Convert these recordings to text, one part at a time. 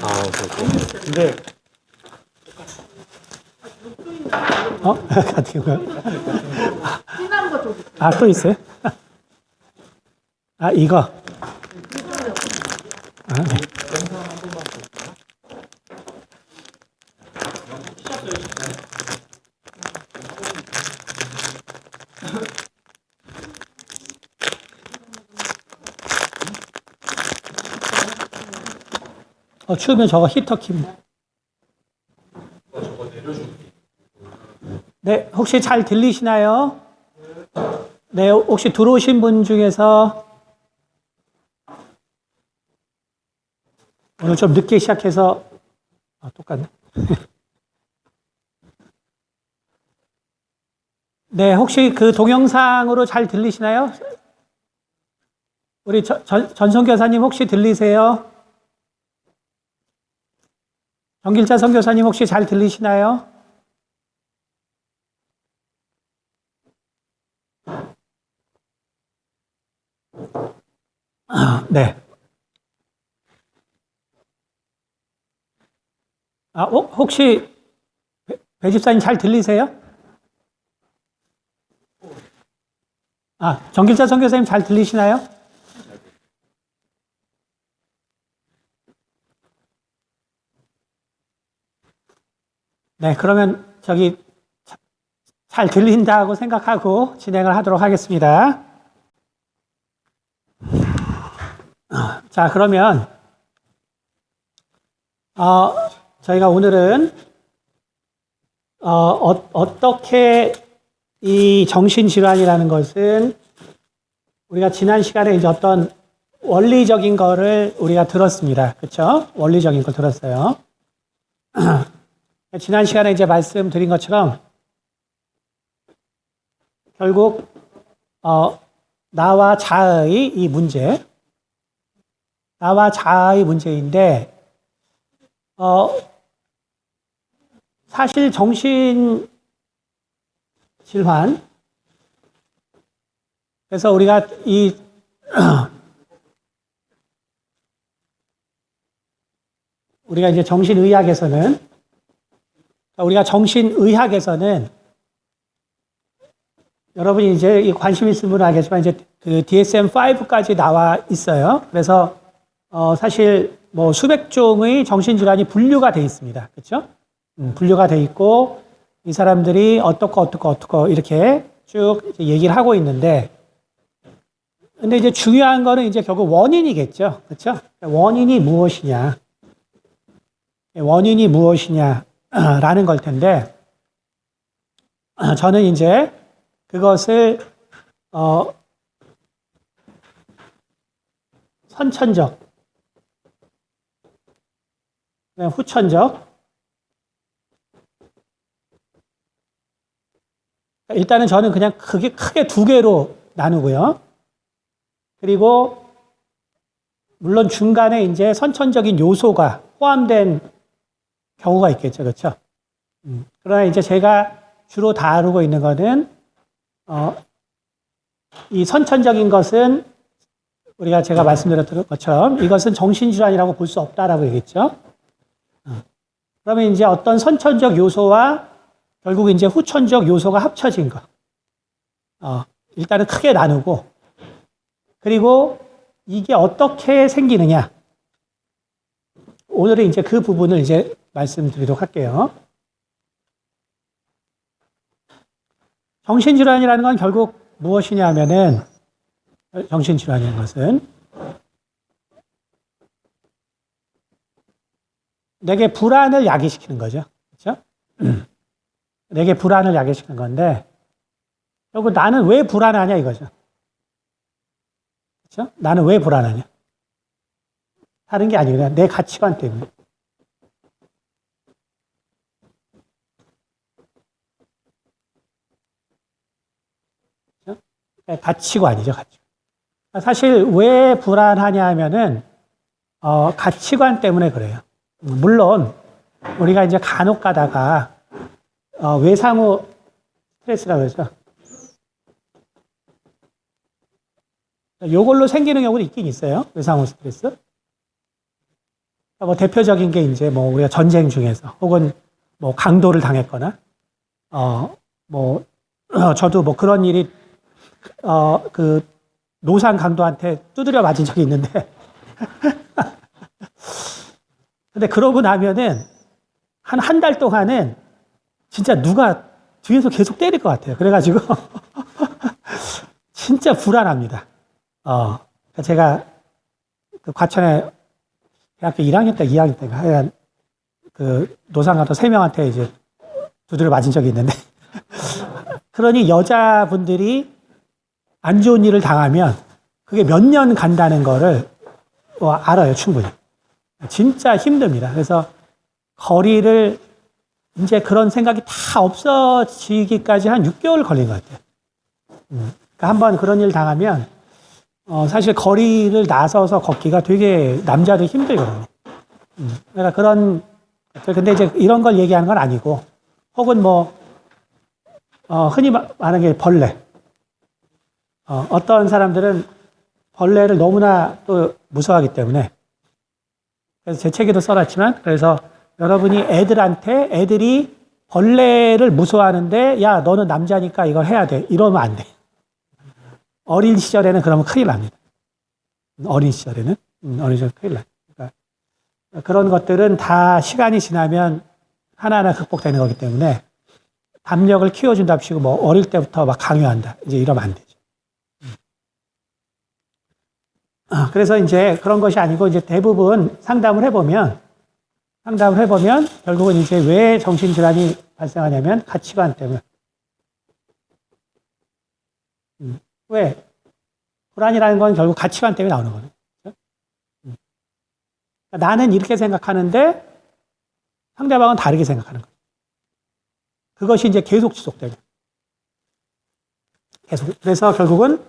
그렇죠. 근데 같은 거. 진한 거 좀. 또 있어요? 이거. 네. 추우면 저거 히터 킵니다. 네, 혹시 잘 들리시나요? 네, 혹시 들어오신 분 중에서 오늘 좀 늦게 시작해서 똑같네. 네, 혹시 그 동영상으로 잘 들리시나요? 우리 전선교사님 혹시 들리세요? 정길자 선교사님 혹시 잘 들리시나요? 네. 혹시 배 집사님 잘 들리세요? 정길자 선교사님 잘 들리시나요? 네, 그러면 잘 들린다고 생각하고 진행을 하도록 하겠습니다. 자, 그러면 저희가 오늘은 어떻게 이 정신질환이라는 것은 우리가 지난 시간에 이제 어떤 원리적인 거를 우리가 들었습니다. 그렇죠? 원리적인 걸 들었어요. 지난 시간에 이제 말씀드린 것처럼 결국 나와 자아의 이 문제, 나와 자아의 문제인데 사실 정신 질환, 그래서 우리가 우리가 이제 정신의학에서는 여러분이 이제 관심 있으신 분은 알겠지만 이제 그 DSM-5까지 나와 있어요. 그래서 사실 뭐 수백 종의 정신질환이 분류가 돼 있습니다. 그렇죠? 분류가 돼 있고 이 사람들이 어떻고 이렇게 쭉 얘기를 하고 있는데, 근데 이제 중요한 거는 이제 결국 원인이겠죠. 그렇죠? 원인이 무엇이냐라는 걸 텐데, 저는 이제 그것을 선천적, 후천적, 일단은 저는 그냥 크게 두 개로 나누고요. 그리고 물론 중간에 이제 선천적인 요소가 포함된 경우가 있겠죠. 그렇죠? 그러나 이제 제가 주로 다루고 있는 거는 이 선천적인 것은 제가 말씀드렸던 것처럼 이것은 정신질환이라고 볼 수 없다라고 얘기했죠. 그러면 이제 어떤 선천적 요소와 결국 이제 후천적 요소가 합쳐진 거. 일단은 크게 나누고, 그리고 이게 어떻게 생기느냐. 오늘은 이제 그 부분을 이제 말씀드리도록 할게요. 정신질환이라는 건 결국 무엇이냐 하면은, 정신질환이라는 것은 내게 불안을 야기시키는 거죠. 그렇죠? 내게 불안을 야기시키는 건데, 결국 나는 왜 불안하냐 이거죠. 그렇죠? 나는 왜 불안하냐? 다른 게 아니고 내 가치관 때문에. 그렇죠? 가치관이죠, 가치관. 사실 왜 불안하냐 하면은 가치관 때문에 그래요. 물론 우리가 이제 간혹 가다가 외상후 스트레스라고 해서 요걸로 생기는 경우도 있긴 있어요. 외상후 스트레스. 뭐 대표적인 게 이제 뭐 우리가 전쟁 중에서 혹은 뭐 강도를 당했거나 저도 뭐 그런 일이 그 노상 강도한테 두드려 맞은 적이 있는데 근데 그러고 나면은 한 달 동안은 진짜 누가 뒤에서 계속 때릴 것 같아요. 그래가지고 진짜 불안합니다. 제가 그 과천에 대학교 1학년 때, 2학년 때가 하여간 그 노상강도 3명한테 이제 두드려 맞은 적이 있는데 그러니 여자분들이 안 좋은 일을 당하면 그게 몇 년 간다는 거를 알아요, 충분히. 진짜 힘듭니다. 그래서 거리를 이제 그런 생각이 다 없어지기까지 한 6개월 걸린 것 같아요. 그러니까 한번 그런 일 당하면 사실 거리를 나서서 걷기가 되게 남자도 힘들거든요. 그러니까 그런 근데 이제 이런 걸 얘기하는 건 아니고 혹은 뭐 흔히 말하는 게 벌레. 어떤 사람들은 벌레를 너무나 또 무서워하기 때문에 그래서 제 책에도 써놨지만 그래서 여러분이 애들이 벌레를 무서워하는데 야 너는 남자니까 이걸 해야 돼 이러면 안 돼. 어린 시절에는 그러면 큰일 납니다. 어린 시절에 큰일 나요. 그러니까 그런 것들은 다 시간이 지나면 하나하나 극복되는 거기 때문에 담력을 키워준답시고 뭐 어릴 때부터 막 강요한다. 이제 이러면 안 되죠. 그래서 이제 그런 것이 아니고 이제 대부분 상담을 해보면 결국은 이제 왜 정신질환이 발생하냐면 가치관 때문에. 왜? 불안이라는 건 결국 가치관 때문에 나오는 거예요. 나는 이렇게 생각하는데 상대방은 다르게 생각하는 거예요. 그것이 이제 계속 지속되죠. 계속. 그래서 결국은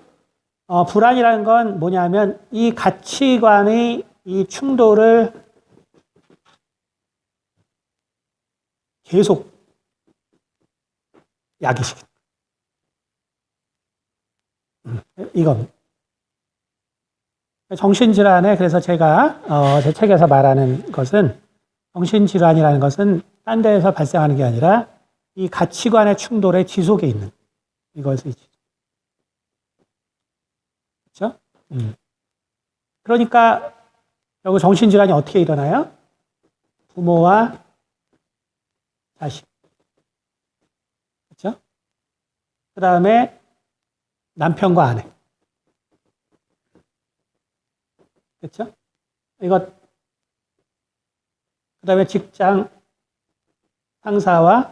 불안이라는 건 뭐냐면 이 가치관의 이 충돌을 계속 야기시키는 이건 정신질환에 그래서 제가 제 책에서 말하는 것은 정신질환이라는 것은 딴 데에서 발생하는 게 아니라 이 가치관의 충돌의 지속에 있는 이것을 그렇죠? 그러니까 결국 정신질환이 어떻게 일어나요? 부모와 자식. 그렇죠? 그 다음에 남편과 아내. 그렇죠? 그 다음에 직장 상사와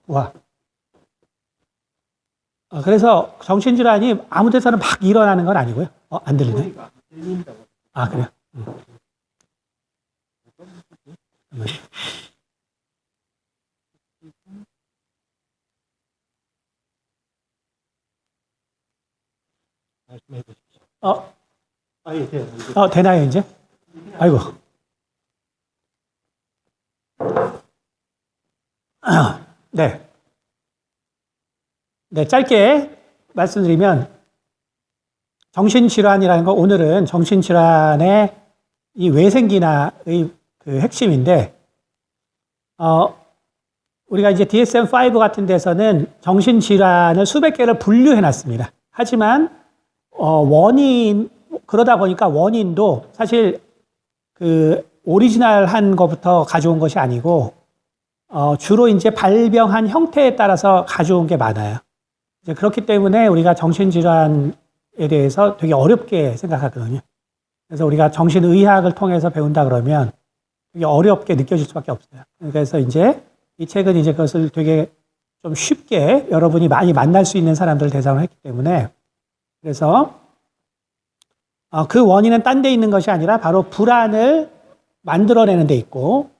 부하. 그래서 정신질환이 아무 데서나 막 일어나는 건 아니고요. 안 들리네. 아, 그래요? 말씀해 보십시오. 예, 돼요. 되나요, 이제? 아이고. 네. 네, 짧게 말씀드리면, 정신질환이라는 거, 오늘은 정신질환의 이 왜 생기나의 그 핵심인데, 우리가 이제 DSM-5 같은 데서는 정신질환을 수백 개를 분류해 놨습니다. 하지만, 그러다 보니까 원인도 사실 그 오리지널 한 것부터 가져온 것이 아니고, 주로 이제 발병한 형태에 따라서 가져온 게 많아요. 이제 그렇기 때문에 우리가 정신질환에 대해서 되게 어렵게 생각하거든요. 그래서 우리가 정신의학을 통해서 배운다 그러면 되게 어렵게 느껴질 수밖에 없어요. 그래서 이제 이 책은 이제 그것을 되게 좀 쉽게 여러분이 많이 만날 수 있는 사람들을 대상으로 했기 때문에 그래서 그 원인은 딴 데 있는 것이 아니라 바로 불안을 만들어내는 데 있고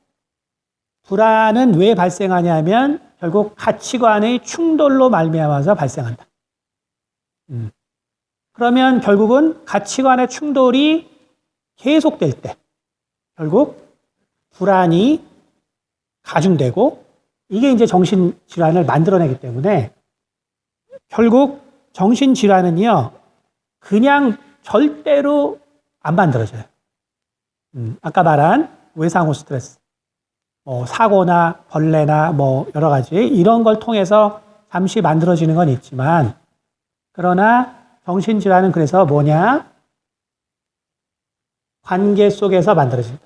불안은 왜 발생하냐면 결국 가치관의 충돌로 말미암아서 발생한다. 그러면 결국은 가치관의 충돌이 계속될 때 결국 불안이 가중되고 이게 이제 정신질환을 만들어내기 때문에 결국 정신질환은요 그냥 절대로 안 만들어져요. 아까 말한 외상후 스트레스, 뭐 사고나 벌레나 뭐 여러 가지 이런 걸 통해서 잠시 만들어지는 건 있지만, 그러나 정신질환은 그래서 뭐냐? 관계 속에서 만들어진다.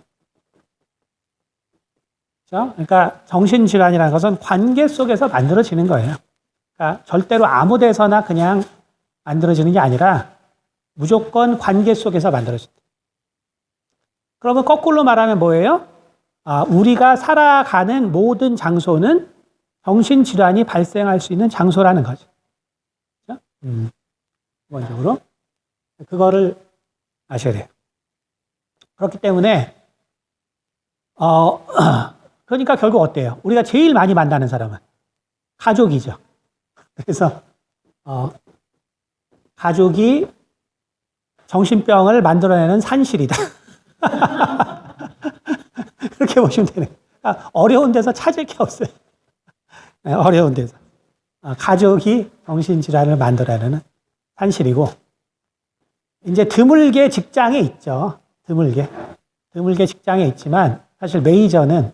그렇죠? 그러니까 정신질환이라는 것은 관계 속에서 만들어지는 거예요. 그러니까 절대로 아무 데서나 그냥 만들어지는 게 아니라 무조건 관계 속에서 만들어진다. 그러면 거꾸로 말하면 뭐예요? 우리가 살아가는 모든 장소는 정신질환이 발생할 수 있는 장소라는 거죠. 그렇죠? 기본적으로. 그거를 아셔야 돼요. 그렇기 때문에, 그러니까 결국 어때요? 우리가 제일 많이 만나는 사람은 가족이죠. 그래서, 가족이 정신병을 만들어내는 산실이다. 그렇게 보시면 되네요. 어려운 데서 찾을 게 없어요. 네, 어려운 데서. 가족이 정신질환을 만들어내는 산실이고, 이제 드물게 직장에 있죠. 드물게 직장에 있지만, 사실 메이저는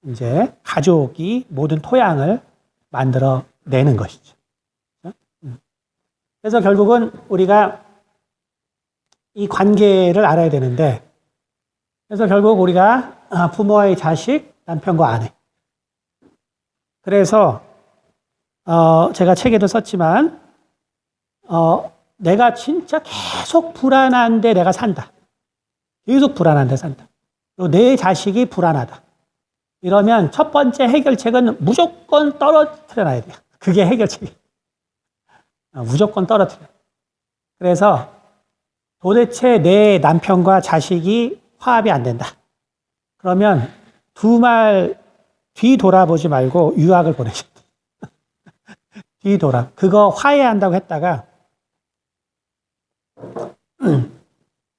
이제 가족이 모든 토양을 만들어내는 것이죠. 그래서 결국은 우리가 이 관계를 알아야 되는데, 그래서 결국 우리가 부모와의 자식, 남편과 아내. 그래서 제가 책에도 썼지만 내가 진짜 계속 불안한데 내가 산다. 계속 불안한데 산다. 그리고 내 자식이 불안하다. 이러면 첫 번째 해결책은 무조건 떨어뜨려 놔야 돼요. 그게 해결책이에요. 무조건 떨어뜨려. 그래서 도대체 내 남편과 자식이 화합이 안 된다. 그러면 두 말 뒤돌아보지 말고 유학을 보내셔야 돼요. 뒤돌아. 그거 화해한다고 했다가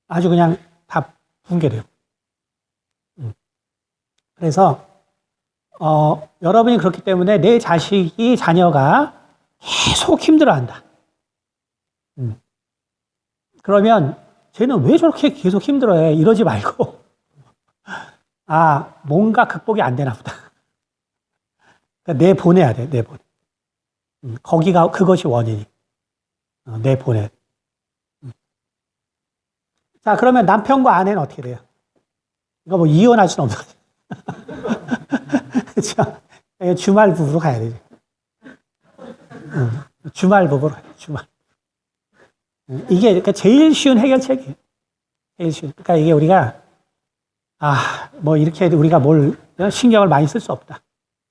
아주 그냥 다 붕괴돼요. 그래서 여러분이 그렇기 때문에 내 자식이, 자녀가 계속 힘들어한다. 그러면 쟤는 왜 저렇게 계속 힘들어해? 이러지 말고 뭔가 극복이 안 되나 보다. 그러니까 내보내야 돼. 내보내. 그것이 원인이. 내보내야 돼. 자, 그러면 남편과 아내는 어떻게 돼요? 이거 뭐 이혼할 수는 없는 거죠. 그렇죠? 주말 부부로 가야 되죠. 주말 부부로 가야 돼. 주말. 이게 그러니까 제일 쉬운 해결책이에요. 제일 쉬운. 그러니까 이게 우리가 뭐 이렇게 우리가 뭘 신경을 많이 쓸 수 없다.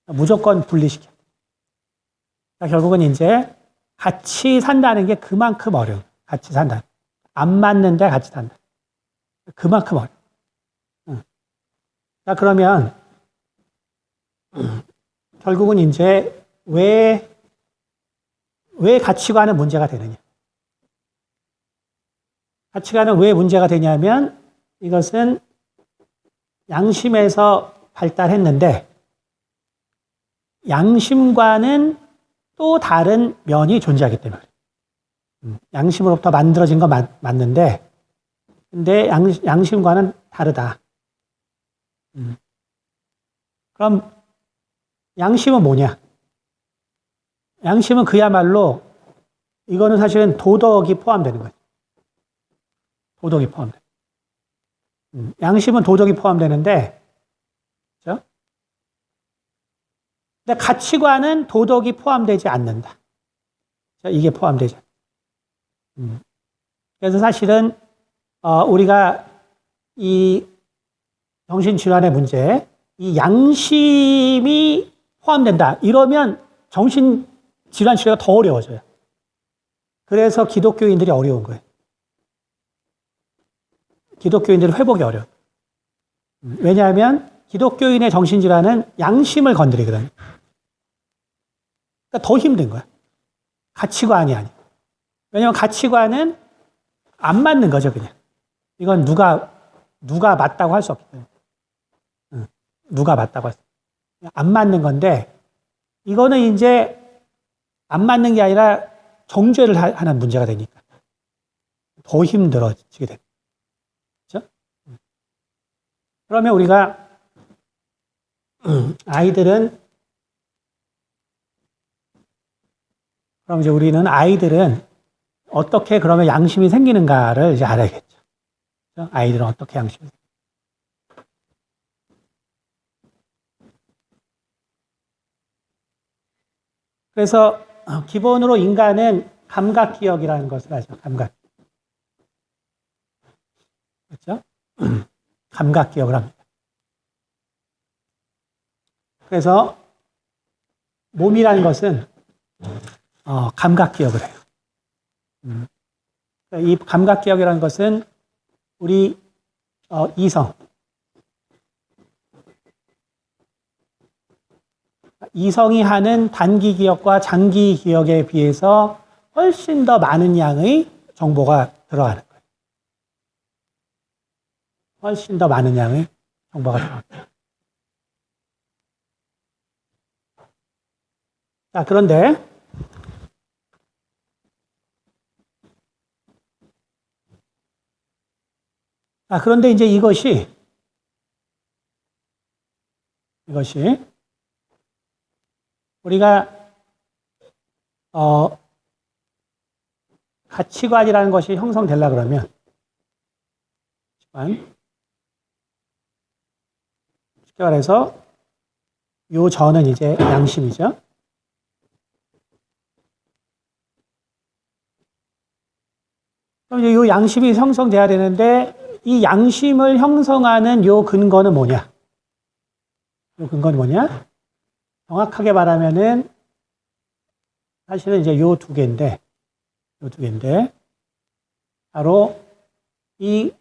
무조건 분리시켜. 그러니까 결국은 이제 같이 산다는 게 그만큼 어려워. 같이 산다. 안 맞는데 같이 산다. 그만큼 어려워. 자, 그러면 결국은 이제 왜 가치관은 문제가 되느냐? 가치관은 왜 문제가 되냐면 이것은 양심에서 발달했는데 양심과는 또 다른 면이 존재하기 때문에 양심으로부터 만들어진 건 맞는데 근데 양심과는 다르다. 그럼 양심은 뭐냐? 양심은 그야말로 이거는 사실은 도덕이 포함되는 거예요. 도덕이 포함돼. 양심은 도덕이 포함되는데, 그렇죠? 근데 가치관은 도덕이 포함되지 않는다. 이게 포함되지 않는다. 그래서 사실은 우리가 이 정신질환의 문제, 이 양심이 포함된다. 이러면 정신질환 치료가 더 어려워져요. 그래서 기독교인들이 어려운 거예요. 기독교인들은 회복이 어려워. 왜냐하면 기독교인의 정신질환은 양심을 건드리거든요. 그러니까 더 힘든 거야. 가치관이 아니야. 왜냐하면 가치관은 안 맞는 거죠, 그냥. 이건 누가 맞다고 할 수 없기 때문에. 누가 맞다고 할 수 없어요. 안 맞는 건데, 이거는 이제 안 맞는 게 아니라 정죄를 하는 문제가 되니까. 더 힘들어지게 됩니다. 그렇죠? 그러면 우리가 그럼 이제 우리는 아이들은 어떻게 그러면 양심이 생기는가를 이제 알아야겠죠. 그렇죠? 아이들은 어떻게 양심이 생기는가. 그래서 기본으로 인간은 감각기억이라는 것을 하죠. 감각. 그렇죠? 감각기억을 합니다. 그래서 몸이라는 것은 감각기억을 해요. 이 감각기억이라는 것은 우리 이성이 하는 단기 기억과 장기 기억에 비해서 훨씬 더 많은 양의 정보가 들어가는 거예요. 훨씬 더 많은 양의 정보가 들어갑니다. 자, 그런데 이제 이것이 우리가 가치관이라는 것이 형성되려 그러면 쉽게 말해서 요 저는 이제 양심이죠. 그럼 이제 요 양심이 형성돼야 되는데 이 양심을 형성하는 요 근거는 뭐냐? 요 근거는 뭐냐? 정확하게 말하면은 사실은 이제 요 두 개인데 바로 이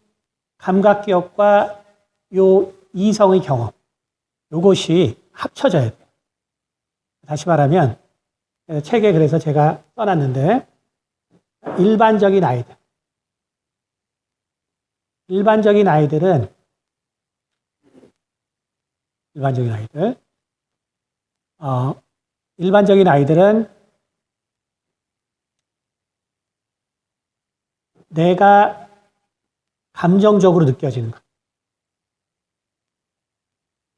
감각기억과 요 이성의 경험 요것이 합쳐져야 돼요. 다시 말하면 책에 그래서 제가 써놨는데 일반적인 아이들은 내가 감정적으로 느껴지는 것.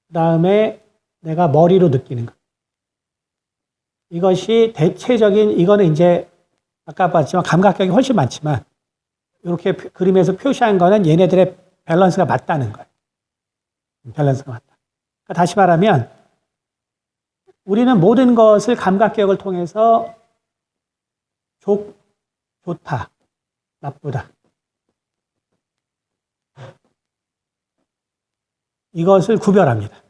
그 다음에 내가 머리로 느끼는 것. 이것이 대체적인, 이거는 이제 아까 봤지만 감각격이 훨씬 많지만 이렇게 그림에서 표시한 거는 얘네들의 밸런스가 맞다는 거예요. 밸런스가 맞다. 그러니까 다시 말하면 우리는 모든 것을 감각격을 통해서 좋다, 나쁘다. 이것을 구별합니다.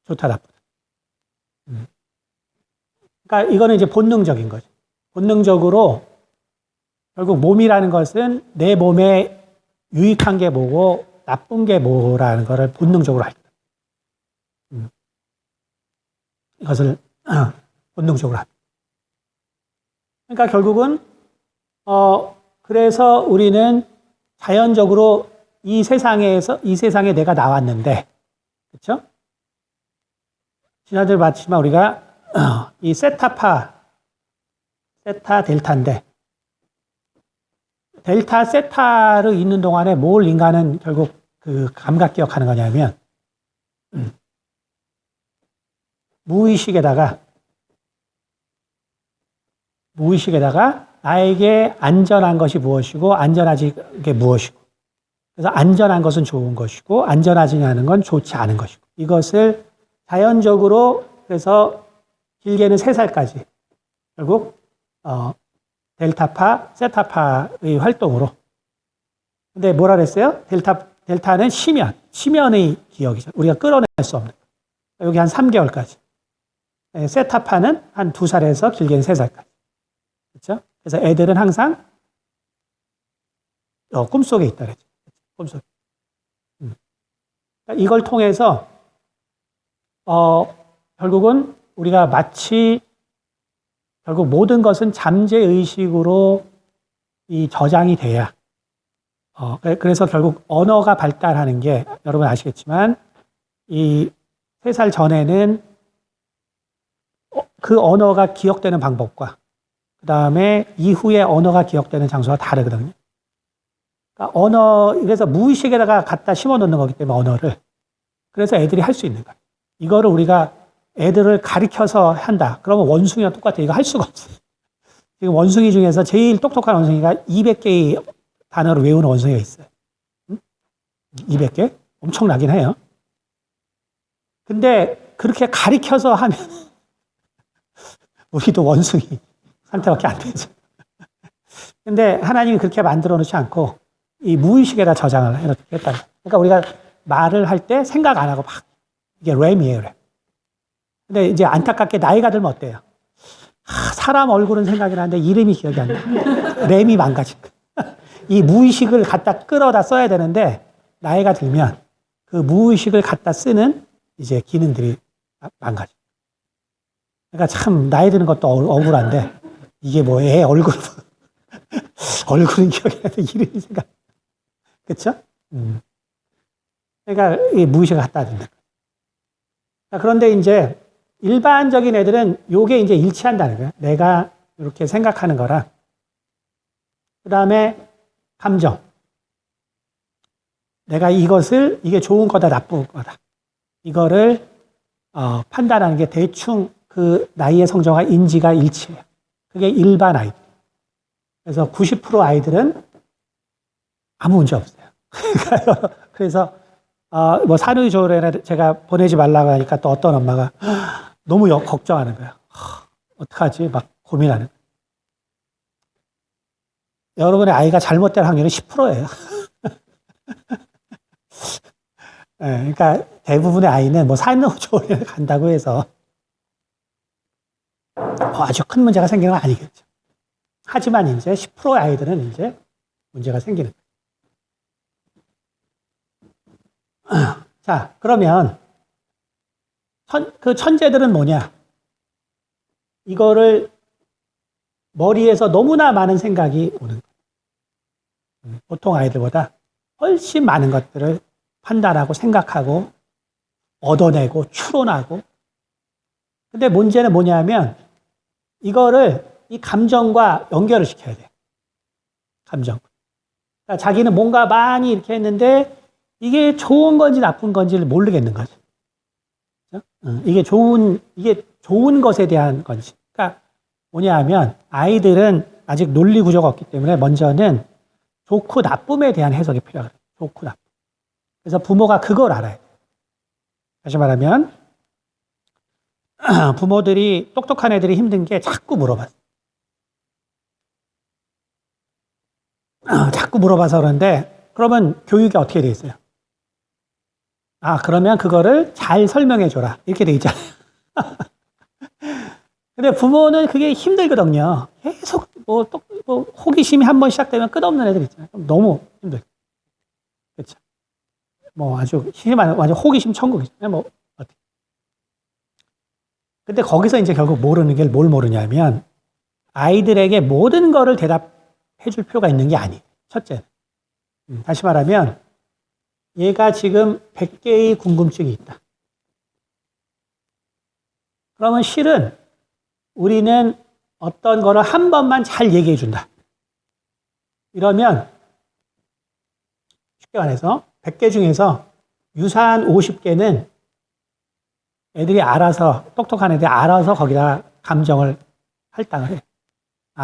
좋다, 나쁘다. 그러니까 이거는 이제 본능적인 거죠. 본능적으로 결국 몸이라는 것은 내 몸에 유익한 게 뭐고 나쁜 게 뭐라는 것을 본능적으로 할 거예요. 이것을 본능적으로 합니다. 그러니까 결국은 그래서 우리는 자연적으로 이 세상에 내가 나왔는데, 그렇죠? 지난주에 봤지만 우리가 이 세타 델타인데 델타 세타를 있는 동안에 뭘 인간은 결국 그 감각 기억하는 거냐면 무의식에다가 나에게 안전한 것이 무엇이고 안전하지 게 무엇이고, 그래서 안전한 것은 좋은 것이고 안전하지 않은 건 좋지 않은 것이고, 이것을 자연적으로 그래서 길게는 3살까지 결국 델타파, 세타파의 활동으로. 근데 뭐라 그랬어요? 델타는 심연의 기억이죠. 우리가 끌어낼 수 없는. 여기 한 3개월까지. 세타파는 한 2살에서 길게는 3살까지. 그렇죠? 그래서 애들은 항상 꿈속에 있다 그랬죠. 꿈속에. 이걸 통해서 결국은 우리가 마치 결국 모든 것은 잠재의식으로 이 저장이 돼야. 그래서 결국 언어가 발달하는 게 여러분 아시겠지만 이 3살 전에는 그 언어가 기억되는 방법과 그 다음에 이후에 언어가 기억되는 장소가 다르거든요. 그러니까 그래서 무의식에다가 갖다 심어 놓는 거기 때문에 언어를. 그래서 애들이 할 수 있는 거예요. 이거를 우리가 애들을 가리켜서 한다. 그러면 원숭이와 똑같아. 이거 할 수가 없어요. 지금 원숭이 중에서 제일 똑똑한 원숭이가 200개의 단어를 외우는 원숭이가 있어요. 200개? 엄청나긴 해요. 근데 그렇게 가리켜서 하면 우리도 원숭이 상태밖에 안 되죠. 근데 하나님이 그렇게 만들어 놓지 않고 이 무의식에다 저장을 해놓겠다. 그러니까 우리가 말을 할 때 생각 안 하고 막 이게 램이에요, 램. 근데 이제 안타깝게 나이가 들면 어때요? 사람 얼굴은 생각이 나는데 이름이 기억이 안 나. 램이 망가진 거예요. 이 무의식을 갖다 끌어다 써야 되는데 나이가 들면 그 무의식을 갖다 쓰는 이제 기능들이 망가져. 그러니까 참 나이 드는 것도 억울한데 이게 뭐 애 얼굴 얼굴은 기억이 나는데 이름이 생각. 그렇죠? 그러니까 이 무의식을 갖다 둔다. 그런데 이제 일반적인 애들은 요게 이제 일치한다는 거예요. 내가 이렇게 생각하는 거랑 그 다음에 감정. 내가 이게 좋은 거다 나쁜 거다. 이거를 판단하는 게 대충 그 나이의 성정과 인지가 일치해요. 그게 일반 아이들. 그래서 90% 아이들은 아무 문제 없어요. 그래서 뭐 산후조리원에 제가 보내지 말라고 하니까 또 어떤 엄마가 너무 걱정하는 거예요. 어떡하지? 막 고민하는 거예요. 여러분의 아이가 잘못될 확률은 10%예요. 네, 그러니까 대부분의 아이는 뭐 산후조리원에 간다고 해서 아주 큰 문제가 생기는 건 아니겠죠. 하지만 이제 10%의 아이들은 이제 문제가 생기는 거예요. 자, 그러면 그 천재들은 뭐냐? 이거를 머리에서 너무나 많은 생각이 오는 거예요. 보통 아이들보다 훨씬 많은 것들을 판단하고 생각하고 얻어내고 추론하고. 근데 문제는 뭐냐면 이거를 이 감정과 연결을 시켜야 돼요. 감정. 그러니까 자기는 뭔가 많이 이렇게 했는데 이게 좋은 건지 나쁜 건지를 모르겠는 거죠. 그렇죠? 이게 좋은 것에 대한 건지. 그러니까 뭐냐 하면 아이들은 아직 논리 구조가 없기 때문에 먼저는 좋고 나쁨에 대한 해석이 필요해요. 좋고 나쁨. 그래서 부모가 그걸 알아야 돼요. 다시 말하면 부모들이 똑똑한 애들이 힘든 게 자꾸 물어봐요. 자꾸 물어봐서 그러는데 그러면 교육이 어떻게 돼 있어요? 그러면 그거를 잘 설명해 줘라. 이렇게 돼 있잖아요. 근데 부모는 그게 힘들거든요. 계속 뭐 호기심이 한번 시작되면 끝없는 애들 있잖아요. 너무 힘들어요. 그렇죠? 뭐 아주 완전 호기심 천국이잖아요. 뭐 어떻게. 근데 거기서 이제 결국 모르는 게 뭘 모르냐면 아이들에게 모든 거를 대답해 줄 필요가 있는 게 아니에요. 첫째. 다시 말하면 얘가 지금 100개의 궁금증이 있다. 그러면 실은 우리는 어떤 거를 한 번만 잘 얘기해 준다. 이러면 쉽게 말해서 100개 중에서 유사한 50개는 애들이 알아서, 똑똑한 애들이 알아서 거기다 감정을 할당을 해.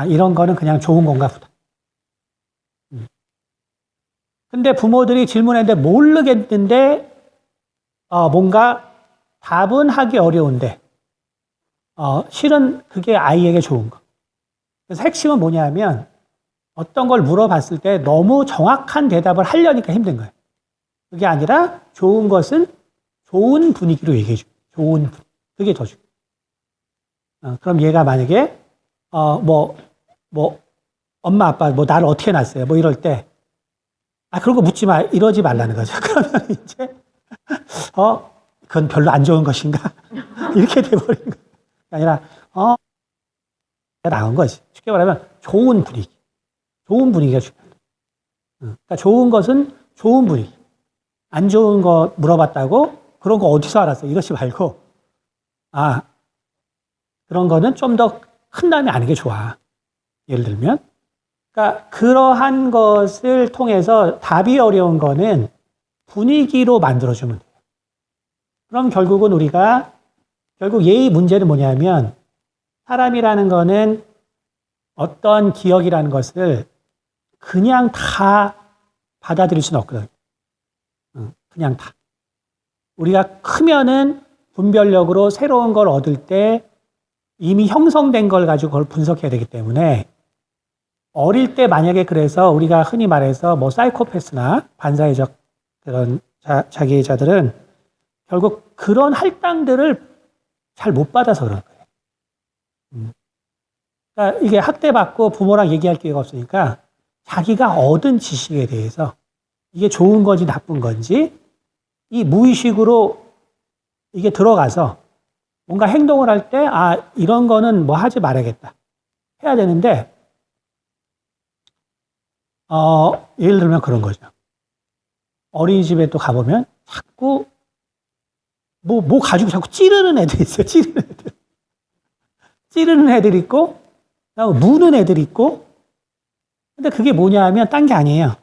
이런 거는 그냥 좋은 건가 보다. 근데 부모들이 질문했는데 모르겠는데 뭔가 답은 하기 어려운데 실은 그게 아이에게 좋은 거. 그래서 핵심은 뭐냐면 어떤 걸 물어봤을 때 너무 정확한 대답을 하려니까 힘든 거예요. 그게 아니라 좋은 것은 좋은 분위기로 얘기해 줘. 좋은 분위기. 그게 더 중요해요. 그럼 얘가 만약에 엄마 아빠 나를 어떻게 낳았어요? 뭐 이럴 때 그런 거 묻지 마. 이러지 말라는 거죠. 그러면 이제 그건 별로 안 좋은 것인가? 이렇게 돼버린 거예요. 아니라 나은 거지. 쉽게 말하면 좋은 분위기. 좋은 분위기가 중요하다. 그러니까 좋은 것은 좋은 분위기. 안 좋은 거 물어봤다고 그런 거 어디서 알았어? 이러지 말고 그런 거는 좀 더 큰 다음에 아는 게 좋아. 예를 들면 그러니까 그러한 것을 통해서 답이 어려운 거는 분위기로 만들어주면 돼요. 그럼 결국은 우리가 결국 예의 문제는 뭐냐면 사람이라는 거는 어떤 기억이라는 것을 그냥 다 받아들일 수는 없거든. 그냥 다. 우리가 크면은 분별력으로 새로운 걸 얻을 때 이미 형성된 걸 가지고 그걸 분석해야 되기 때문에 어릴 때 만약에 그래서 우리가 흔히 말해서 뭐 사이코패스나 반사회적 그런 자기애자들은 결국 그런 할당들을 잘 못 받아서 그런 거예요. 그러니까 이게 학대받고 부모랑 얘기할 기회가 없으니까 자기가 얻은 지식에 대해서 이게 좋은 건지 나쁜 건지 이 무의식으로 이게 들어가서 뭔가 행동을 할 때, 아, 이런 거는 뭐 하지 말아야겠다. 해야 되는데, 예를 들면 그런 거죠. 어린이집에 또 가보면 자꾸 뭐 가지고 자꾸 찌르는 애들 있어요. 찌르는 애들. 찌르는 애들 있고, 무는 애들 있고, 근데 그게 뭐냐 하면 딴 게 아니에요.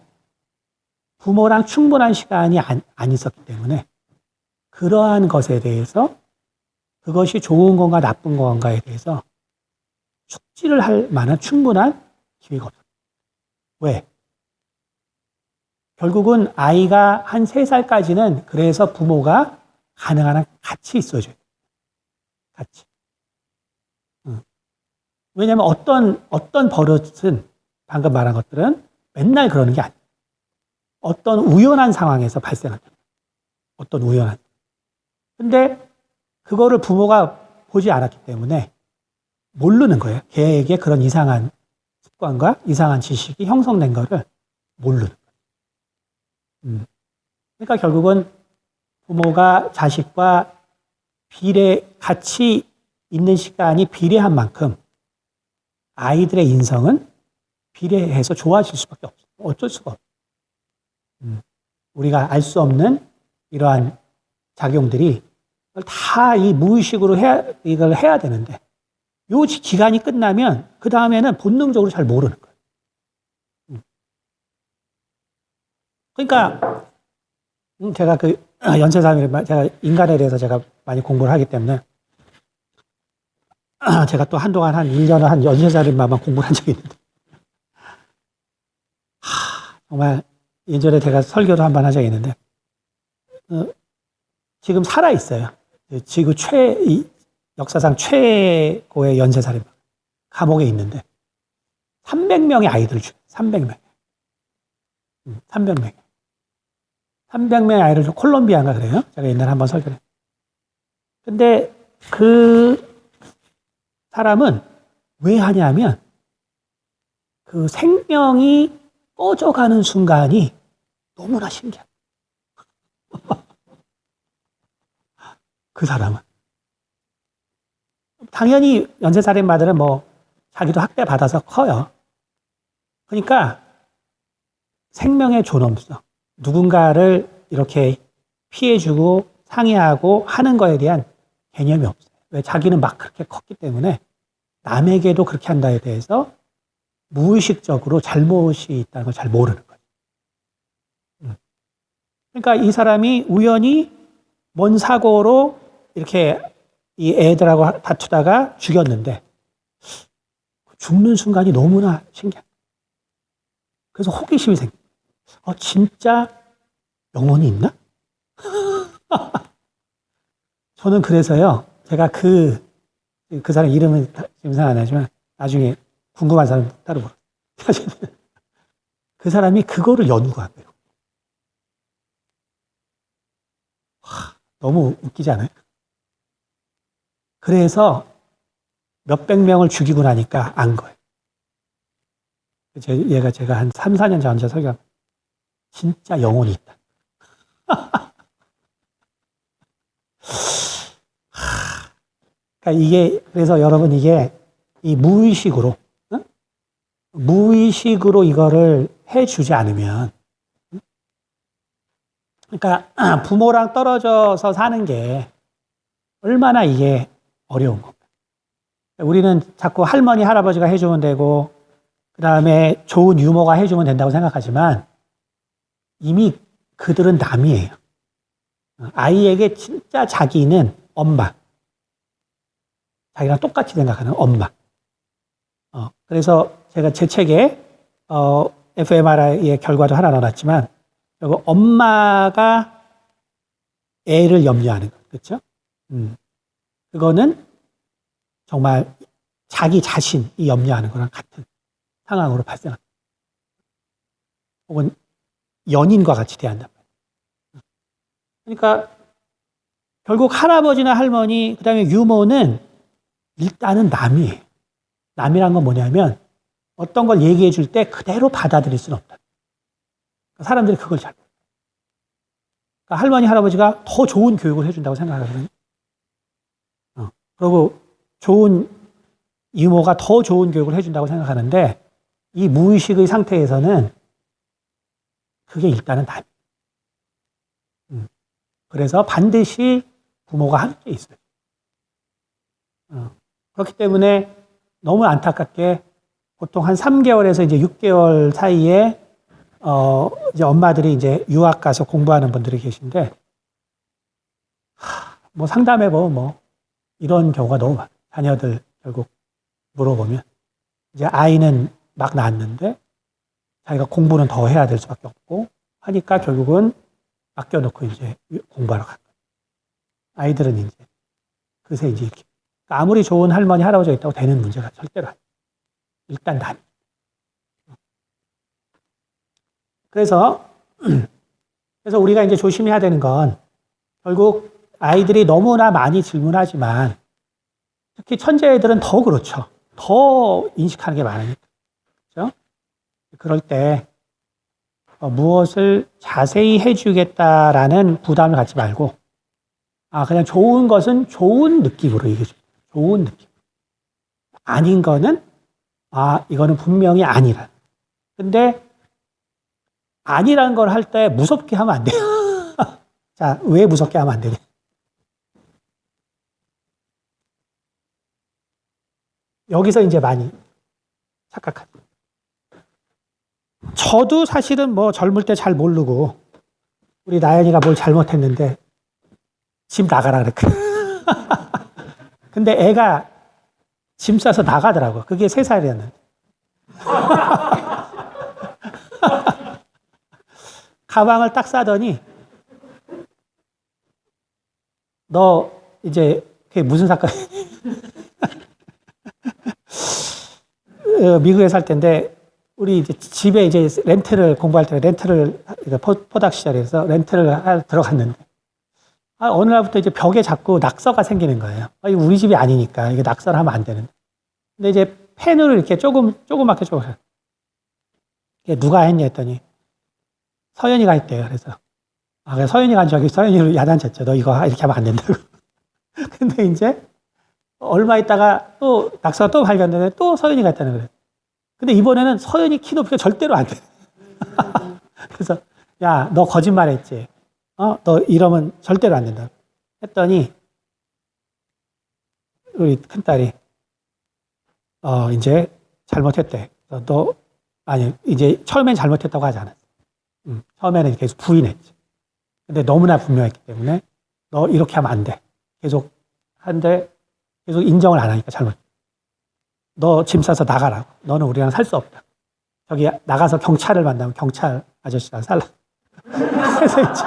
부모랑 충분한 시간이 안 있었기 때문에 그러한 것에 대해서 그것이 좋은 건가 나쁜 건가에 대해서 숙지를 할 만한 충분한 기회가 없어요. 왜? 결국은 아이가 한 3살까지는 그래서 부모가 가능한 한 같이 있어줘요. 같이. 왜냐하면 어떤 버릇은 방금 말한 것들은 맨날 그러는 게 아니에요. 어떤 우연한 상황에서 발생한다. 어떤 우연한. 근데 그거를 부모가 보지 않았기 때문에 모르는 거예요. 걔에게 그런 이상한 습관과 이상한 지식이 형성된 거를 모르는 거예요. 그러니까 결국은 부모가 자식과 같이 있는 시간이 비례한 만큼 아이들의 인성은 비례해서 좋아질 수밖에 없어요. 어쩔 수가 없어요. 우리가 알 수 없는 이러한 작용들이 다 이 무의식으로 이걸 해야 되는데 요 기간이 끝나면 그 다음에는 본능적으로 잘 모르는 거예요. 그러니까 제가 그 연쇄살인 제가 인간에 대해서 제가 많이 공부를 하기 때문에 제가 또 한동안 한 1년을 한 연쇄살인마만 공부를 한 적이 있는데 정말 예전에 제가 설교도 한 번 한 적이 있는데 지금 살아있어요. 지금 역사상 최고의 연쇄살인마 감옥에 있는데 300명의 아이들을 죽여요. 300명. 300명. 300명의 아이를 좀 콜롬비아인가 그래요. 제가 옛날에 한번 설교를 했어요. 근데 그 사람은 왜 하냐면 그 생명이 꺼져가는 순간이 너무나 신기해. 그 사람은. 당연히 연쇄살인마들은 뭐 자기도 학대받아서 커요. 그러니까 생명의 존엄성, 누군가를 이렇게 피해주고 상해하고 하는 거에 대한 개념이 없어요. 왜? 자기는 막 그렇게 컸기 때문에 남에게도 그렇게 한다에 대해서 무의식적으로 잘못이 있다는 걸 잘 모르는 거죠. 그러니까 이 사람이 우연히 뭔 사고로 이렇게 이 애들하고 다투다가 죽였는데 죽는 순간이 너무나 신기해. 그래서 호기심이 생겨. 진짜 영혼이 있나? 저는 그래서요, 제가 그 사람 이름은 지금 생각 안 나지만 나중에 궁금한 사람 따로 물어. 그 사람이 그거를 연구한 거예요. 너무 웃기지 않아요? 그래서 몇백 명을 죽이고 나니까 안 거예요. 제가 한 3, 4년 전에 설교하면 진짜 영혼이 있다. 그러니까 이게, 그래서 여러분 이게 이 무의식으로 이거를 해주지 않으면, 그러니까 부모랑 떨어져서 사는 게 얼마나 이게 어려운 건가. 우리는 자꾸 할머니, 할아버지가 해주면 되고, 그 다음에 좋은 유머가 해주면 된다고 생각하지만, 이미 그들은 남이에요. 아이에게 진짜 자기는 엄마. 자기랑 똑같이 생각하는 엄마. 그래서 제가 제 책에 fMRI의 결과도 하나 넣어놨지만 결국 엄마가 애를 염려하는 거, 그렇죠? 그거는 정말 자기 자신이 염려하는 거랑 같은 상황으로 발생합니다. 혹은 연인과 같이 대한단 말이에요. 그러니까 결국 할아버지나 할머니, 그 다음에 유모는 일단은 남이에요. 남이란 건 뭐냐면 어떤 걸 얘기해 줄 때 그대로 받아들일 수는 없다. 사람들이 그걸 잘 몰라요. 그러니까 할머니, 할아버지가 더 좋은 교육을 해준다고 생각하거든요. 그리고 좋은 이모가 더 좋은 교육을 해준다고 생각하는데 이 무의식의 상태에서는 그게 일단은 답이에요. 그래서 반드시 부모가 함께 있어요. 그렇기 때문에 너무 안타깝게 보통 한 3개월에서 이제 6개월 사이에 이제 엄마들이 이제 유학 가서 공부하는 분들이 계신데 뭐 상담해 보면 뭐 이런 경우가 너무 많아요. 자녀들 결국 물어보면 이제 아이는 막 낳았는데 자기가 공부는 더 해야 될 수밖에 없고 하니까 결국은 맡겨놓고 이제 공부하러 간 거예요. 아이들은 이제 그새 이제 이렇게 아무리 좋은 할머니 할아버지가 있다고 되는 문제가 절대로 아니에요. 일단 난. 그래서 우리가 이제 조심해야 되는 건 결국 아이들이 너무나 많이 질문하지만 특히 천재 애들은 더 그렇죠. 더 인식하는 게 많으니까. 그렇죠? 그럴 때 무엇을 자세히 해주겠다라는 부담을 갖지 말고 그냥 좋은 것은 좋은 느낌으로 얘기해 줍니다. 좋은 느낌. 아닌 거는 이거는 분명히 아니라. 근데 아니라는 걸 할 때 무섭게 하면 안 돼요. 자, 왜 무섭게 하면 안 되냐? 여기서 이제 많이 착각하죠. 저도 사실은 뭐 젊을 때 잘 모르고 우리 나연이가 뭘 잘못했는데 집 나가라 그랬거든. 근데 애가 짐 싸서 나가더라고. 그게 3살이었는데. 가방을 딱 싸더니 너 이제 그게 무슨 사건이니? 미국에 살 때인데 우리 이제 집에 이제 렌트를 공부할 때 렌트를 포닥 시절에서 렌트를 들어갔는데 어느 날부터 이제 벽에 자꾸 낙서가 생기는 거예요. 이거 우리 집이 아니니까 이게 낙서를 하면 안 되는데. 근데 이제 펜으로 이렇게 조그맣게 누가 했냐 했더니 서연이가 했대요. 그래서 그래서 서연이가 저기 서연이를 야단쳤죠. 너 이거 이렇게 하면 안 된다고. 근데 이제 얼마 있다가 또 낙서가 또 발견되는데 또 서연이가 했다는 거예요. 근데 이번에는 서연이 키 높이가 절대로 안 돼. 그래서 야, 너 거짓말했지. 너 이러면 절대로 안 된다. 했더니 우리 큰딸이 이제 잘못했대. 이제 처음엔 잘못했다고 하지 않았어. 처음에는 계속 부인했지. 근데 너무나 분명했기 때문에 너 이렇게 하면 안 돼. 계속 한데 계속 인정을 안 하니까 잘못. 너 짐 싸서 나가라고. 너는 우리랑 살 수 없다. 저기 나가서 경찰을 만나면 경찰 아저씨랑 살라. 그래서 이제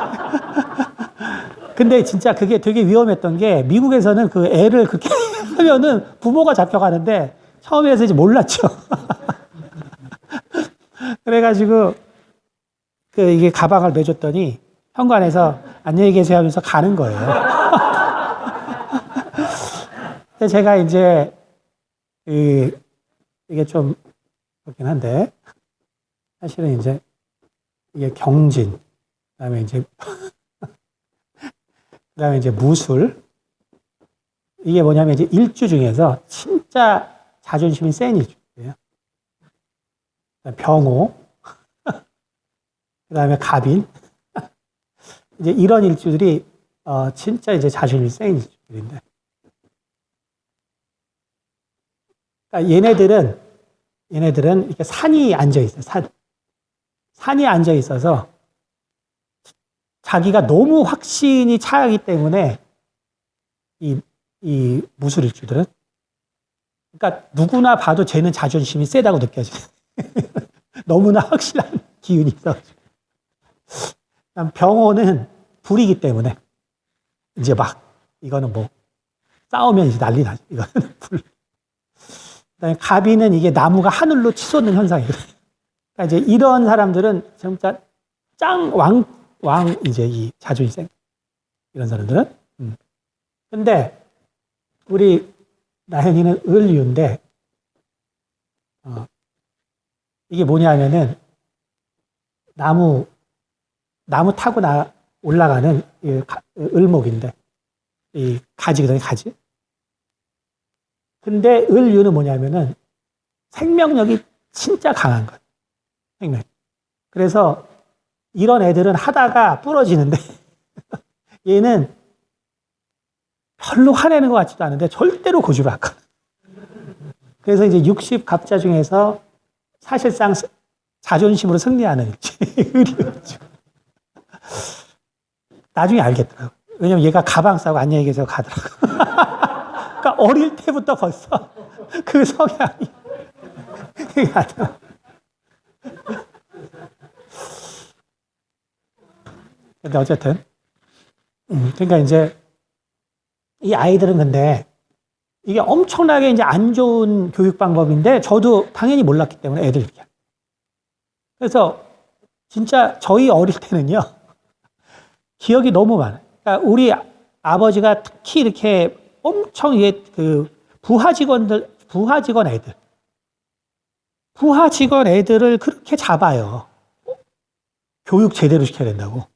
근데 진짜 그게 되게 위험했던 게 미국에서는 그 애를 그렇게 하면은 부모가 잡혀가는데 처음에서 이제 몰랐죠. 그래가지고 이게 가방을 매줬더니 현관에서 안녕히 계세요 하면서 가는 거예요. 근데 제가 이제 이게 좀 그렇긴 한데 사실은 이제 이게 경진, 그다음에 이제 무술, 이게 뭐냐면 이제 일주 중에서 진짜 자존심이 센 일주예요. 병호, 그다음에 갑인, 이제 이런 일주들이 진짜 이제 자존심이 센 일주들인데, 그러니까 얘네들은 이렇게 산이 앉아 있어요. 산이 앉아 있어서 자기가 너무 확신이 차이기 때문에 이 무술일주들은 그러니까 누구나 봐도 쟤는 자존심이 세다고 느껴져요. 너무나 확실한 기운이 있어가지고. 병호는 불이기 때문에 이제 막 이거는 뭐 싸우면 이제 난리 나죠. 이거는 불. 그다음에 갑이는 이게 나무가 하늘로 치솟는 현상이에요. 그러니까 이제 이런 사람들은 진짜 왕 이제 이 자존심 이런 사람들은. 근데 우리 나연이는 을유인데 이게 뭐냐면은 나무 타고 올라가는 을목인데 이 가지거든요, 가지. 근데 을유는 뭐냐면은 생명력이 진짜 강한 거예요. 생명. 그래서 이런 애들은 하다가 부러지는데 얘는 별로 화내는 것 같지도 않은데 절대로 고집을 안 거예요. 그래서 이제 60 갑자 중에서 사실상 자존심으로 승리하는 을이죠. 나중에 알겠더라고요. 왜냐면 얘가 가방 싸고 안녕히 계세요 가더라고요. 그러니까 어릴 때부터 벌써 그 성향이 나더라고요. 근데 어쨌든 그러니까 이제 이 아이들은 근데 이게 엄청나게 이제 안 좋은 교육 방법인데 저도 당연히 몰랐기 때문에 애들 얘기야. 그래서 진짜 저희 어릴 때는요 기억이 너무 많아요. 그러니까 우리 아버지가 특히 이렇게 엄청 이게 그 부하 직원 애들을 그렇게 잡아요. 교육 제대로 시켜야 된다고.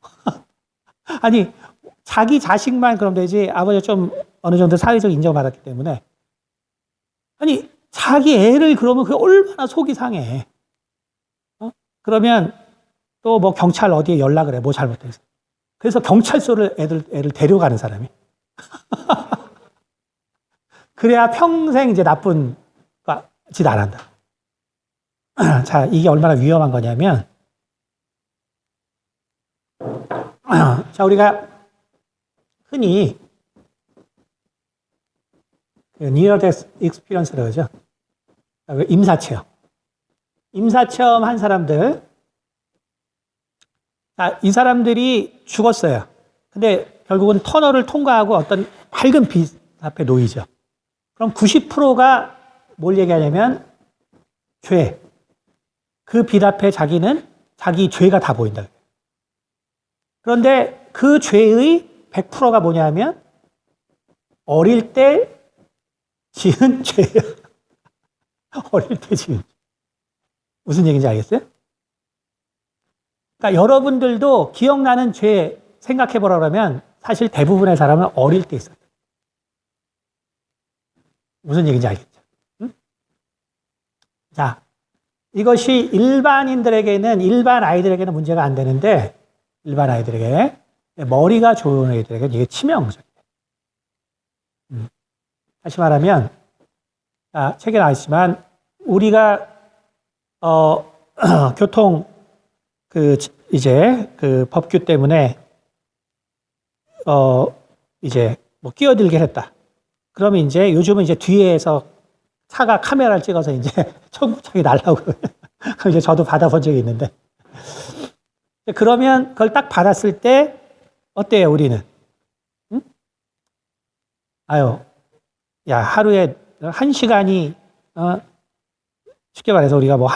아니 자기 자식만 그럼 되지 아버지가 좀 어느 정도 사회적 인정받았기 때문에 아니 자기 애를 그러면 그게 얼마나 속이 상해. 그러면 또 뭐 경찰 어디에 연락을 해. 뭐 잘못해서. 그래서 경찰서를 애를 데려가는 사람이. 그래야 평생 이제 나쁜 짓 안 한다. 자, 이게 얼마나 위험한 거냐면 자, 우리가 흔히 Near Death Experience라고 하죠. 임사체험 한 사람들. 자, 이 사람들이 죽었어요. 근데 결국은 터널을 통과하고 어떤 밝은 빛 앞에 놓이죠. 그럼 90%가 뭘 얘기하냐면 죄. 그 빛 앞에 자기는 자기 죄가 다 보인다. 그런데 그 죄의 100%가 뭐냐면 어릴 때 지은 죄예요. 어릴 때 지은 죄. 무슨 얘기인지 알겠어요? 그러니까 여러분들도 기억나는 죄 생각해 보라 그러면 사실 대부분의 사람은 어릴 때 있어요. 무슨 얘기인지 알겠죠? 응? 자, 이것이 일반 아이들에게는 문제가 안 되는데 일반 아이들에게 머리가 좋은 아이들에게 이게 치명적이에요. 다시 말하면 책에 나와 있지만 우리가 교통 이제 그 법규 때문에 이제 뭐 끼어들게 했다. 그러면 이제 요즘은 이제 뒤에서 차가 카메라를 찍어서 이제 청구장이 날라오고 이제 저도 받아본 적이 있는데 그러면 그걸 딱 받았을 때 어때요 우리는? 응? 아유, 야 하루에 1시간이 쉽게 말해서 우리가 뭐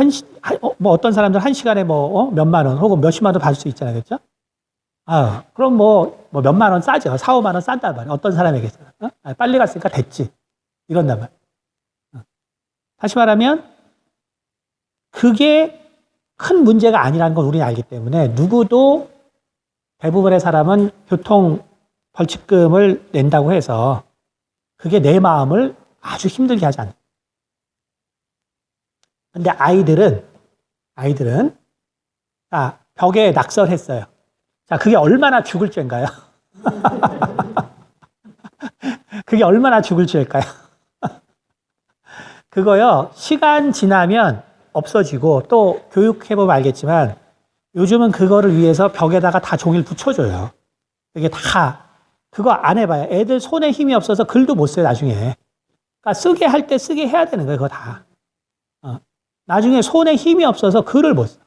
뭐 어떤 사람들 1시간에 뭐 몇만 원 혹은 몇십만 원 받을 수 있잖아요, 그렇죠? 그럼 뭐 몇만 원 싸죠. 4, 5만 원 싼단 말이야. 어떤 사람에게서는. 빨리 갔으니까 됐지. 이런단 말이야. 다시 말하면 그게 큰 문제가 아니라는 걸 우리는 알기 때문에 누구도 대부분의 사람은 교통 벌칙금을 낸다고 해서 그게 내 마음을 아주 힘들게 하지 않아요. 근데 아이들은 벽에 낙서했어요. 자, 그게 얼마나 죽을 죄인가요? 그게 얼마나 죽을 죄일까요? 그거요, 시간 지나면 없어지고 또 교육해보면 알겠지만 요즘은 그거를 위해서 벽에다가 다 종이를 붙여줘요. 이게 다 그거 안 해봐요. 애들 손에 힘이 없어서 글도 못 써요, 나중에. 그러니까 쓰게 할 때 쓰게 해야 되는 거예요, 그거 다. 나중에 손에 힘이 없어서 글을 못 써.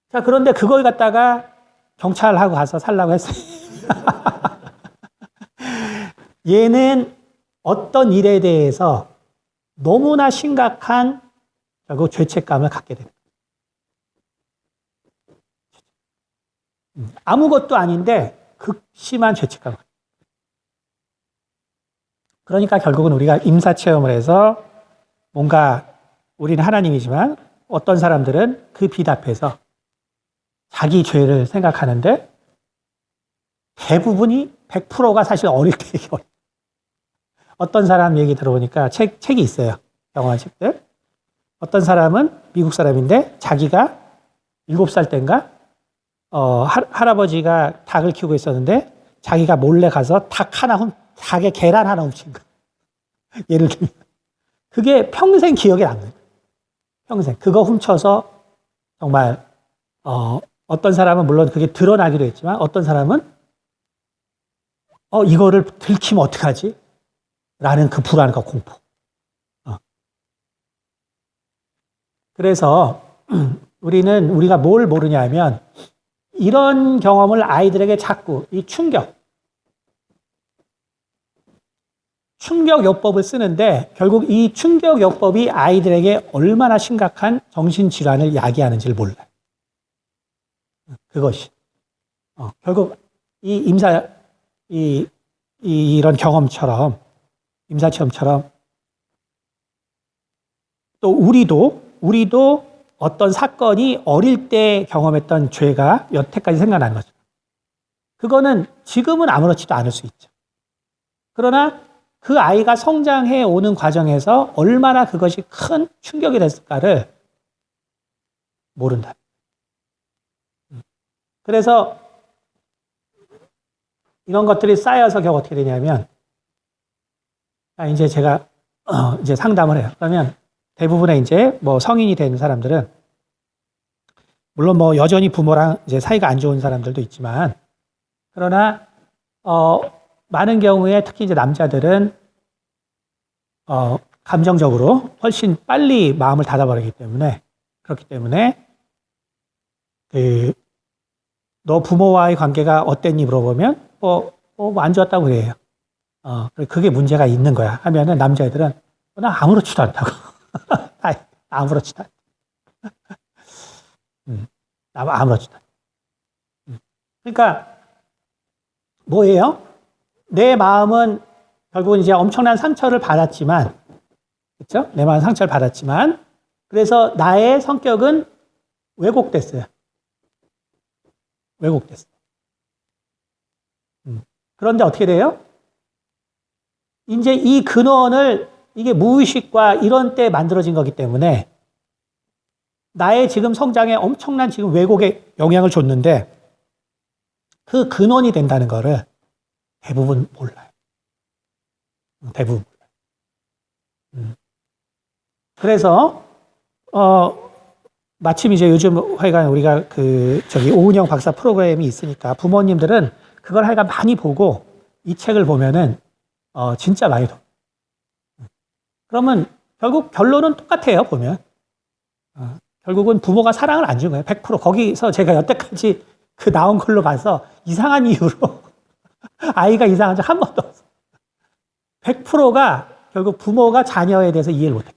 자, 그런데 그걸 갖다가 경찰하고 가서 살라고 했어요. 얘는 어떤 일에 대해서 너무나 심각한 결국 죄책감을 갖게 됩니다. 아무것도 아닌데 극심한 죄책감을. 그러니까 결국은 우리가 임사체험을 해서 뭔가 우리는 하나님이지만 어떤 사람들은 그 빛 앞에서 자기 죄를 생각하는데 대부분이 100%가 사실 어릴 때 얘기. 어떤 사람 얘기 들어보니까 책이 있어요. 영화 책들. 어떤 사람은 미국 사람인데 자기가 7살 때인가 할아버지가 닭을 키우고 있었는데 자기가 몰래 가서 닭에 계란 하나 훔친 거. 예를 들면. 그게 평생 기억에 남는 거예요. 평생. 그거 훔쳐서 정말 어떤 사람은 물론 그게 드러나기도 했지만 어떤 사람은 이거를 들키면 어떡하지? 라는 그 불안과 공포. 그래서 우리가 뭘 모르냐 하면 이런 경험을 아이들에게 자꾸 이 충격요법을 쓰는데 결국 이 충격요법이 아이들에게 얼마나 심각한 정신질환을 야기하는지를 몰라요. 그것이. 결국 이런 경험처럼, 임사체험처럼 또 우리도 어떤 사건이 어릴 때 경험했던 죄가 여태까지 생각나는 거죠. 그거는 지금은 아무렇지도 않을 수 있죠. 그러나 그 아이가 성장해 오는 과정에서 얼마나 그것이 큰 충격이 됐을까를 모른다. 그래서 이런 것들이 쌓여서 결국 어떻게 되냐면, 이제 제가 이제 상담을 해요. 그러면 대부분의 이제 뭐 성인이 된 사람들은 물론 뭐 여전히 부모랑 이제 사이가 안 좋은 사람들도 있지만, 그러나 많은 경우에 특히 이제 남자들은 감정적으로 훨씬 빨리 마음을 닫아버리기 때문에 그렇기 때문에 너 부모와의 관계가 어땠니 물어보면 뭐 안 좋았다고 그래요. 그게 문제가 있는 거야 하면은 남자애들은 나 아무렇지도 않다고. 아무렇지도 않다. 아무렇지도 않다. 그러니까 뭐예요? 내 마음은 결국은 이제 엄청난 상처를 받았지만, 그렇죠? 내 마음 상처를 받았지만, 그래서 나의 성격은 왜곡됐어요. 왜곡됐어. 그런데 어떻게 돼요? 이제 이 근원을 이게 무의식과 이런 때 만들어진 거기 때문에 나의 지금 성장에 엄청난 지금 왜곡에 영향을 줬는데 그 근원이 된다는 거를 대부분 몰라요. 대부분 몰라요. 그래서 마침 이제 요즘 하여간 우리가 오은영 박사 프로그램이 있으니까 부모님들은 그걸 하여간 많이 보고 이 책을 보면은 진짜 많이 도. 그러면 결국 결론은 똑같아요, 보면. 결국은 부모가 사랑을 안 준 거예요. 100%. 거기서 제가 여태까지 그 나온 걸로 봐서 이상한 이유로 아이가 이상한 적 한 번도 없어요. 100%가 결국 부모가 자녀에 대해서 이해를 못해요.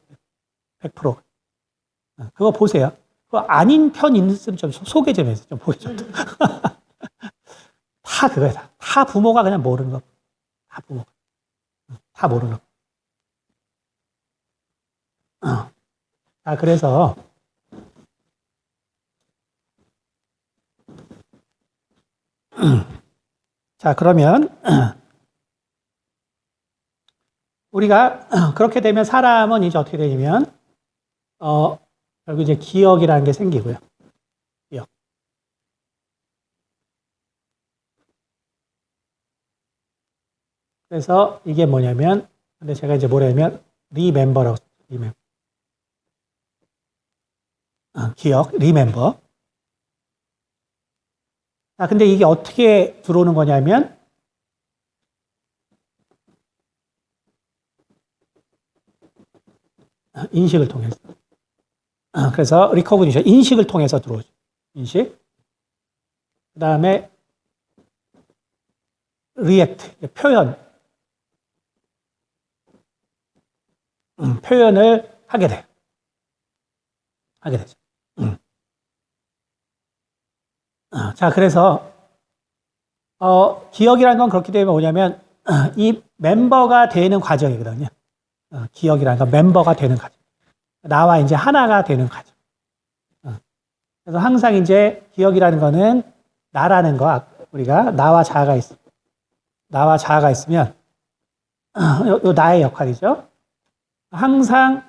100%. 그거 보세요. 그거 아닌 편 있으면 좀 소개 좀 해서 좀 보여줘. 다 그거야. 다 부모가 그냥 모르는 거. 다 부모가. 다 모르는 거. 그래서 자, 그러면 우리가 그렇게 되면 사람은 이제 어떻게 되냐면 결국 이제 기억이라는 게 생기고요. 기억. 그래서 이게 뭐냐면, 근데 제가 이제 뭐냐면 remember라고. 기억, remember. 자, 근데 이게 어떻게 들어오는 거냐면, 인식을 통해서. 그래서 recognition, 인식을 통해서 들어오죠. 인식. 그 다음에 react, 표현. 표현을 하게 돼요. 하게 되죠. 자, 그래서 기억이라는 건 그렇기 때문에 뭐냐면 이 멤버가 되는 과정이거든요. 기억이라는 건 멤버가 되는 과정. 나와 이제 하나가 되는 과정. 그래서 항상 이제 기억이라는 거는 나라는 거, 우리가 나와 자아가 나와 자아가 있으면 요 나의 역할이죠. 항상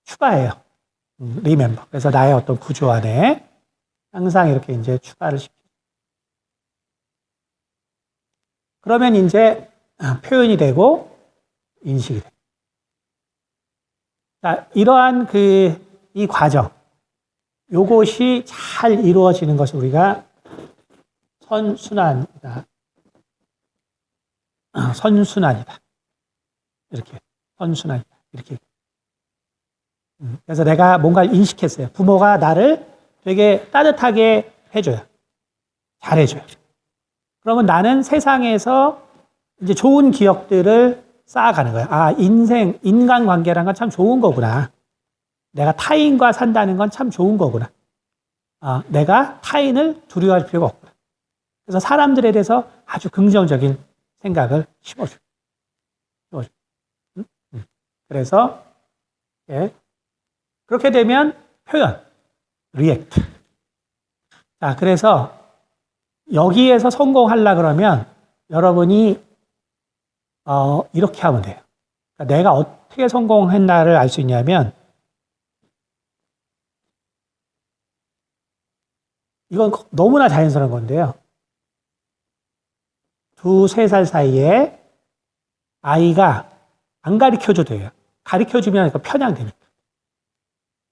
추가해요. remember. 그래서 나의 어떤 구조 안에 항상 이렇게 이제 추가를 시키죠. 그러면 이제 표현이 되고 인식이 돼요. 자, 이러한 이 과정, 요것이 잘 이루어지는 것을 우리가 선순환이다. 선순환이다. 이렇게. 선순환이다. 이렇게. 그래서 내가 뭔가를 인식했어요. 부모가 나를 되게 따뜻하게 해줘요. 잘해줘요. 그러면 나는 세상에서 이제 좋은 기억들을 쌓아가는 거예요. 아, 인간관계란 건 참 좋은 거구나. 내가 타인과 산다는 건 참 좋은 거구나. 아, 내가 타인을 두려워할 필요가 없구나. 그래서 사람들에 대해서 아주 긍정적인 생각을 심어줘요. 그래서, 예. 그렇게 되면 표현, react. 자, 그래서 여기에서 성공하려 그러면 여러분이 이렇게 하면 돼요. 그러니까 내가 어떻게 성공했나를 알 수 있냐면 이건 너무나 자연스러운 건데요. 2, 3살 사이에 아이가 안 가르쳐줘도 돼요. 가르쳐주면 편향되니까.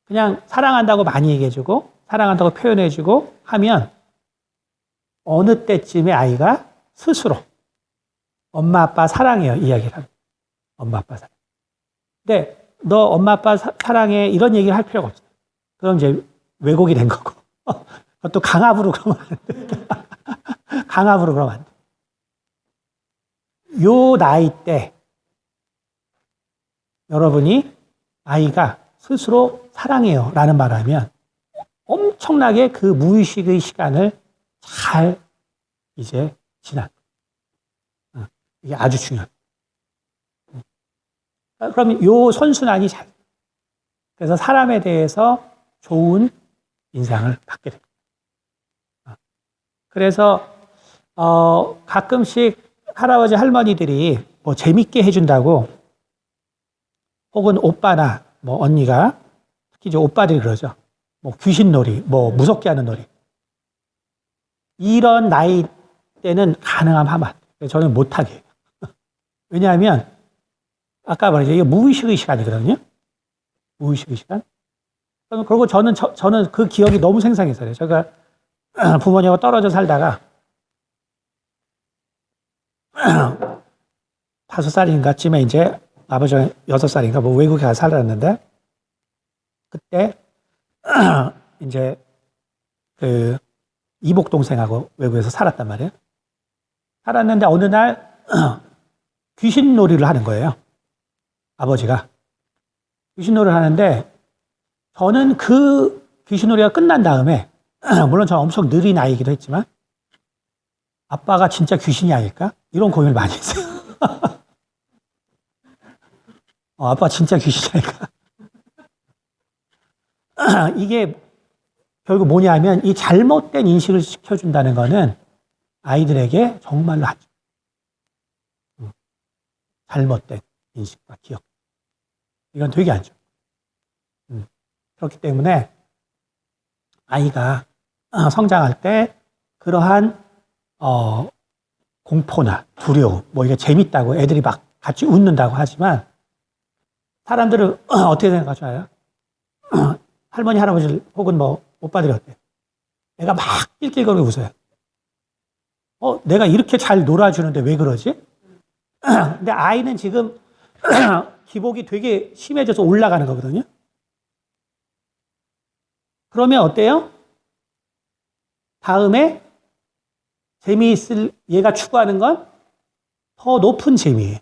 그냥 사랑한다고 많이 얘기해주고 사랑한다고 표현해주고 하면 어느 때쯤에 아이가 스스로 엄마 아빠 사랑해요 이야기를 합니다. 엄마 아빠 사랑. 근데 너 엄마 아빠 사랑해 이런 얘기를 할 필요가 없어요. 그럼 이제 왜곡이 된 거고. 그것도 강압으로 그러면 안 돼. 강압으로 그러면 안 돼. 요 나이 때 여러분이 아이가 스스로 사랑해요 라는 말을 하면 엄청나게 그 무의식의 시간을 잘 이제 지난. 이게 아주 중요합니다. 그러면 요 선순환이 잘. 그래서 사람에 대해서 좋은 인상을 받게 됩니다. 그래서 가끔씩 할아버지 할머니들이 뭐 재밌게 해준다고 혹은 오빠나 뭐 언니가 특히 이제 오빠들이 그러죠. 뭐 귀신놀이, 뭐 무섭게 하는 놀이. 이런 나이 때는 가능하면 하면 안 돼요. 저는 못하게 해요. 왜냐하면 아까 말했죠. 이게 무의식의 시간이거든요. 무의식의 시간. 그리고 저는 그 기억이 너무 생생해서요. 제가 부모님하고 떨어져 살다가 5살인가쯤에 이제 아버지가 6살인가 뭐 외국에 가서 살았는데 그때 이제 그 이복 동생하고 외국에서 살았단 말이에요. 살았는데 어느 날 귀신놀이를 하는 거예요. 아버지가 귀신놀이를 하는데 저는 그 귀신놀이가 끝난 다음에 물론 저는 엄청 느린 아이이기도 했지만 아빠가 진짜 귀신이 아닐까? 이런 고민을 많이 했어요. 아빠가 진짜 귀신이 아닐까? 이게 결국 뭐냐면 이 잘못된 인식을 시켜준다는 거는 아이들에게 정말로 안 좋아요. 잘못된 인식과 기억. 이건 되게 안 좋아요. 그렇기 때문에 아이가 성장할 때 그러한 공포나 두려움, 뭐 이게 재밌다고 애들이 막 같이 웃는다고 하지만 사람들은 어떻게 생각하잖아요? 할머니, 할아버지 혹은 뭐 오빠들이 어때요? 애가 막 낄낄거리고 웃어요. 내가 이렇게 잘 놀아주는데 왜 그러지? 근데 아이는 지금 기복이 되게 심해져서 올라가는 거거든요. 그러면 어때요? 다음에 재미있을, 얘가 추구하는 건 더 높은 재미예요.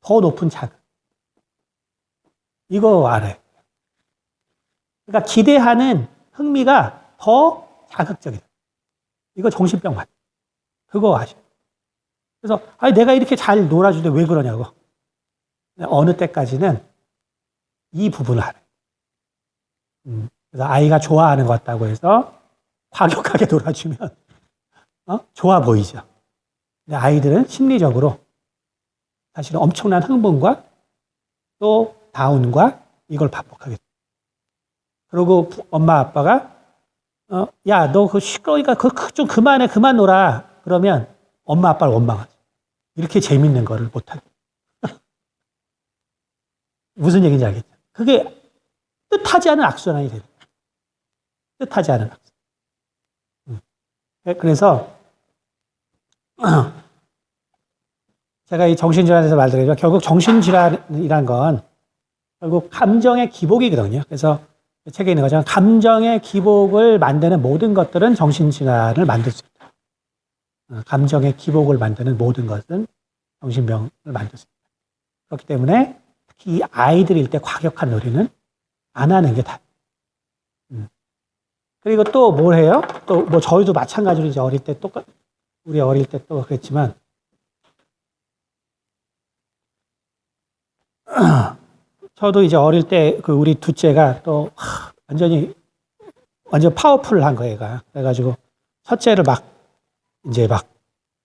더 높은 자극. 이거 알아요. 그러니까 기대하는 흥미가 더 자극적이다. 이거 정신병 맞아. 그거 아셔. 그래서 아니, 내가 이렇게 잘 놀아주는데 왜 그러냐고. 어느 때까지는 이 부분을 알아요. 그래서 아이가 좋아하는 것 같다고 해서 과격하게 놀아주면 좋아 보이죠. 근데 아이들은 심리적으로 사실은 엄청난 흥분과 또 다운과 이걸 반복하게 돼요. 그리고 엄마 아빠가 야, 너 그 시끄러우니까 좀 그만해, 그만 놀아. 그러면 엄마 아빠를 원망하죠. 이렇게 재밌는 거를 못하게. 무슨 얘기인지 알겠죠? 그게 뜻하지 않은 악순환이 됩니다. 뜻하지 않은 악순환. 그래서 제가 이 정신질환에서 말드리면 결국 정신질환이란 건 결국 감정의 기복이거든요. 그래서 책에 있는 것처럼 감정의 기복을 만드는 모든 것들은 정신질환을 만들 수 있다. 감정의 기복을 만드는 모든 것은 정신병을 만들 수 있다. 그렇기 때문에 특히 이 아이들일 때 과격한 놀이는 안 하는 게 다. 그리고 또 뭘 해요? 또 뭐 저희도 마찬가지로 이제 어릴 때 우리 어릴 때 또 그랬지만 저도 이제 어릴 때 그 우리 둘째가 또 완전 파워풀한 거 애가. 그래가지고 첫째를 막 이제 막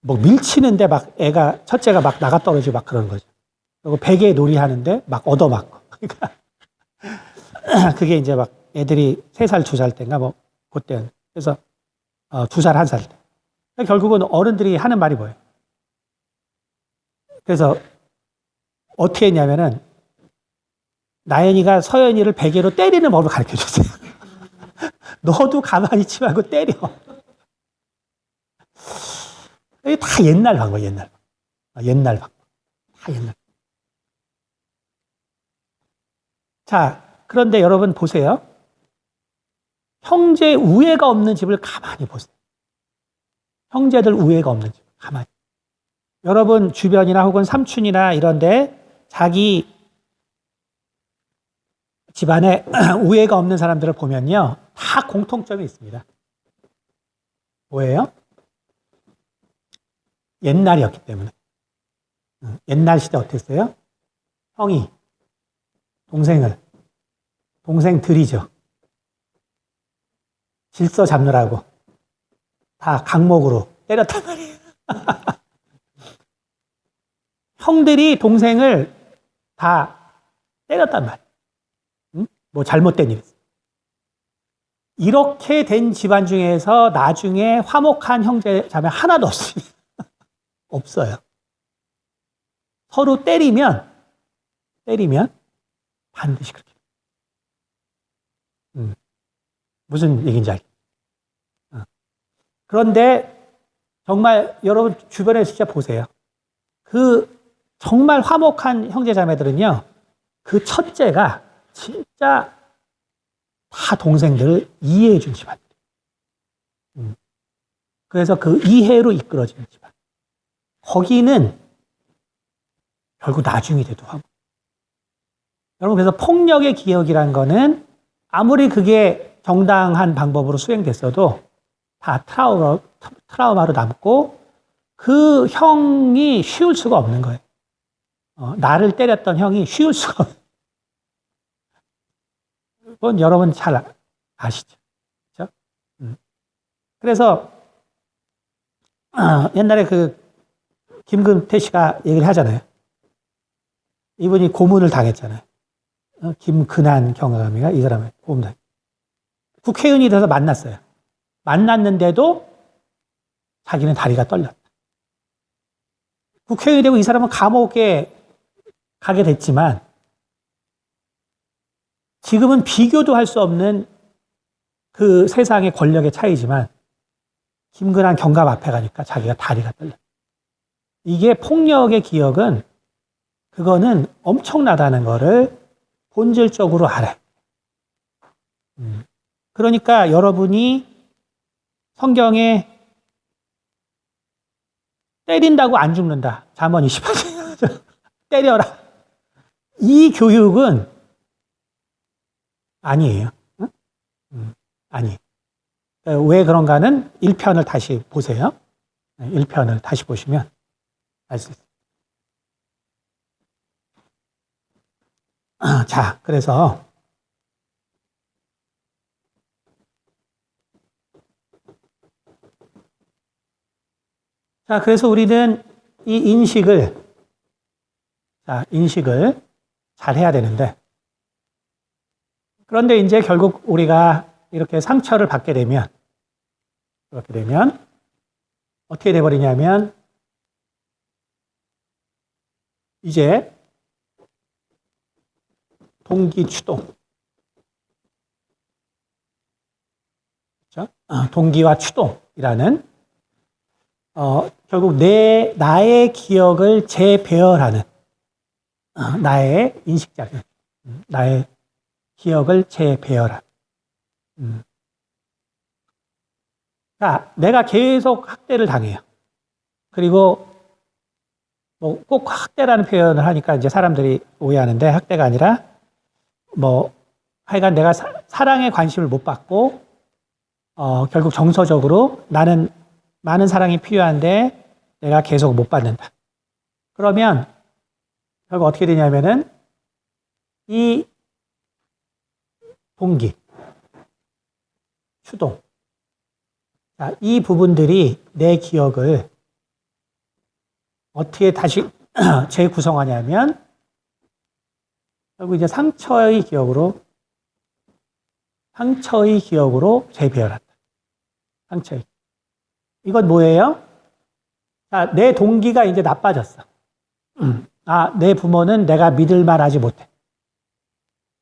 뭐 밀치는데 막 애가 첫째가 막 나가 떨어지고 막 그러는 거죠. 그리고 베개 놀이 하는데 막 얻어맞고. 그러니까 그게 이제 막 애들이 3살, 2살 때인가 뭐 그때. 그래서 2살, 1살 때. 결국은 어른들이 하는 말이 뭐예요? 그래서 어떻게 했냐면은 나연이가 서연이를 베개로 때리는 법을 가르쳐 줬어요. 너도 가만히 있지 말고 때려. 이게 다 옛날 방법, 옛날 방법. 다 옛날. 자, 그런데 여러분 보세요. 형제 우애가 없는 집을 가만히 보세요. 형제들 우애가 없는 집, 가만히. 여러분 주변이나 혹은 삼촌이나 이런데 자기 집안에 우애가 없는 사람들을 보면요. 다 공통점이 있습니다. 뭐예요? 옛날이었기 때문에. 옛날 시대 어땠어요? 형이 동생들이죠. 질서 잡느라고 다 강목으로 때렸단 말이에요. 형들이 동생을 다 때렸단 말이에요. 뭐 잘못된 일. 이렇게 된 집안 중에서 나중에 화목한 형제 자매 하나도 없습니다. 없어요. 서로 때리면 반드시 그렇게. 무슨 얘기인지 알겠죠? 그런데 정말 여러분 주변에 진짜 보세요. 그 정말 화목한 형제 자매들은요. 그 첫째가 진짜 다 동생들을 이해해 준 집안이에요. 그래서 그 이해로 이끌어지는 집안. 거기는 결국 나중이 돼도 화목. 여러분 그래서 폭력의 기억이란 거는 아무리 그게 정당한 방법으로 수행됐어도 다 트라우마로 남고 그 형이 쉬울 수가 없는 거예요. 나를 때렸던 형이 쉬울 수가 없는. 그건 여러분 잘 아시죠? 그렇죠? 그래서 옛날에 그 김금태 씨가 얘기를 하잖아요. 이분이 고문을 당했잖아요. 김근한 경감이가 이 사람을 고문당. 국회의원이 돼서 만났어요. 만났는데도 자기는 다리가 떨렸다. 국회의원이 되고 이 사람은 감옥에 가게 됐지만 지금은 비교도 할 수 없는 그 세상의 권력의 차이지만 김근한 경감 앞에 가니까 자기가 다리가 떨려. 이게 폭력의 기억은 그거는 엄청나다는 거를 본질적으로 알아요. 그러니까 여러분이 성경에 때린다고 안 죽는다. 잠언 28장. 때려라. 이 교육은 아니에요. 응? 아니. 왜 그런가는 1편을 다시 보세요. 1편을 다시 보시면 알 수 있어요. 자, 그래서 우리는 이 인식을 잘 해야 되는데, 그런데 이제 결국 우리가 이렇게 상처를 받게 되면, 어떻게 돼버리냐면, 이제 동기 추동. 그렇죠? 동기와 추동이라는, 결국 나의 기억을 재배열하는, 나의 인식작용, 나의 기억을 재배열하는. 자, 내가 계속 학대를 당해요. 그리고 뭐 꼭 학대라는 표현을 하니까 이제 사람들이 오해하는데, 학대가 아니라 뭐 하여간 내가 사랑에 관심을 못 받고 결국 정서적으로 나는 많은 사랑이 필요한데 내가 계속 못 받는다. 그러면 결국 어떻게 되냐면은 이 동기, 추동, 자, 이 부분들이 내 기억을 어떻게 다시 재구성하냐면 결국 이제 상처의 기억으로 재배열한다. 상처의. 이건 뭐예요? 자, 내 동기가 이제 나빠졌어. 내 부모는 내가 믿을 만하지 못해.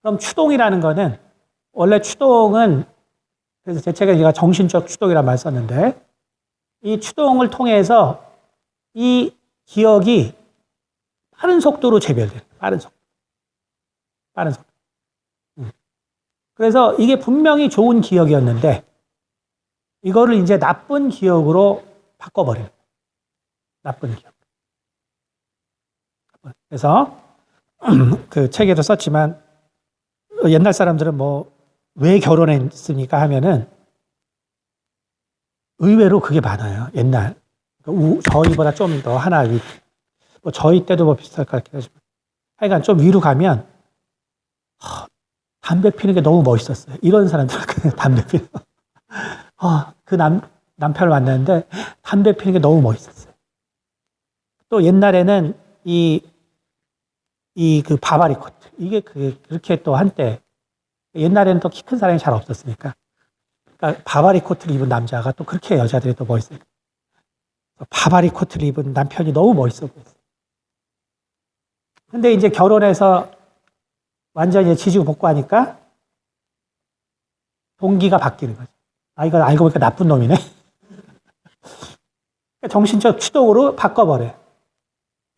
그럼 추동이라는 거는, 원래 추동은, 그래서 제 책에 제가 정신적 추동이라는 말 썼는데, 이 추동을 통해서 이 기억이 빠른 속도로 재배열돼요. 빠른 속도. 그래서 이게 분명히 좋은 기억이었는데, 이거를 이제 나쁜 기억으로 바꿔버려요. 나쁜 기억. 그래서 그 책에도 썼지만 옛날 사람들은 뭐 왜 결혼했습니까 하면은 의외로 그게 많아요. 옛날 저희보다 좀 더 하나 위, 뭐 저희 때도 뭐 비슷할 것 같긴 하지만 하여간 좀 위로 가면 담배 피는 게 너무 멋있었어요. 이런 사람들 담배 피는 그 남편을 만났는데 담배 피는 게 너무 멋있었어요. 또 옛날에는 그 바바리 코트. 이게 그렇게 또 한때, 옛날에는 또 키 큰 사람이 잘 없었으니까. 그러니까 바바리 코트를 입은 남자가 또 그렇게 여자들이 또 멋있어요. 바바리 코트를 입은 남편이 너무 멋있어 보였어요. 근데 이제 결혼해서 완전히 지지고 볶고하니까 동기가 바뀌는 거죠. 이거 알고 보니까 나쁜 놈이네. 정신적 추동으로 바꿔버려요.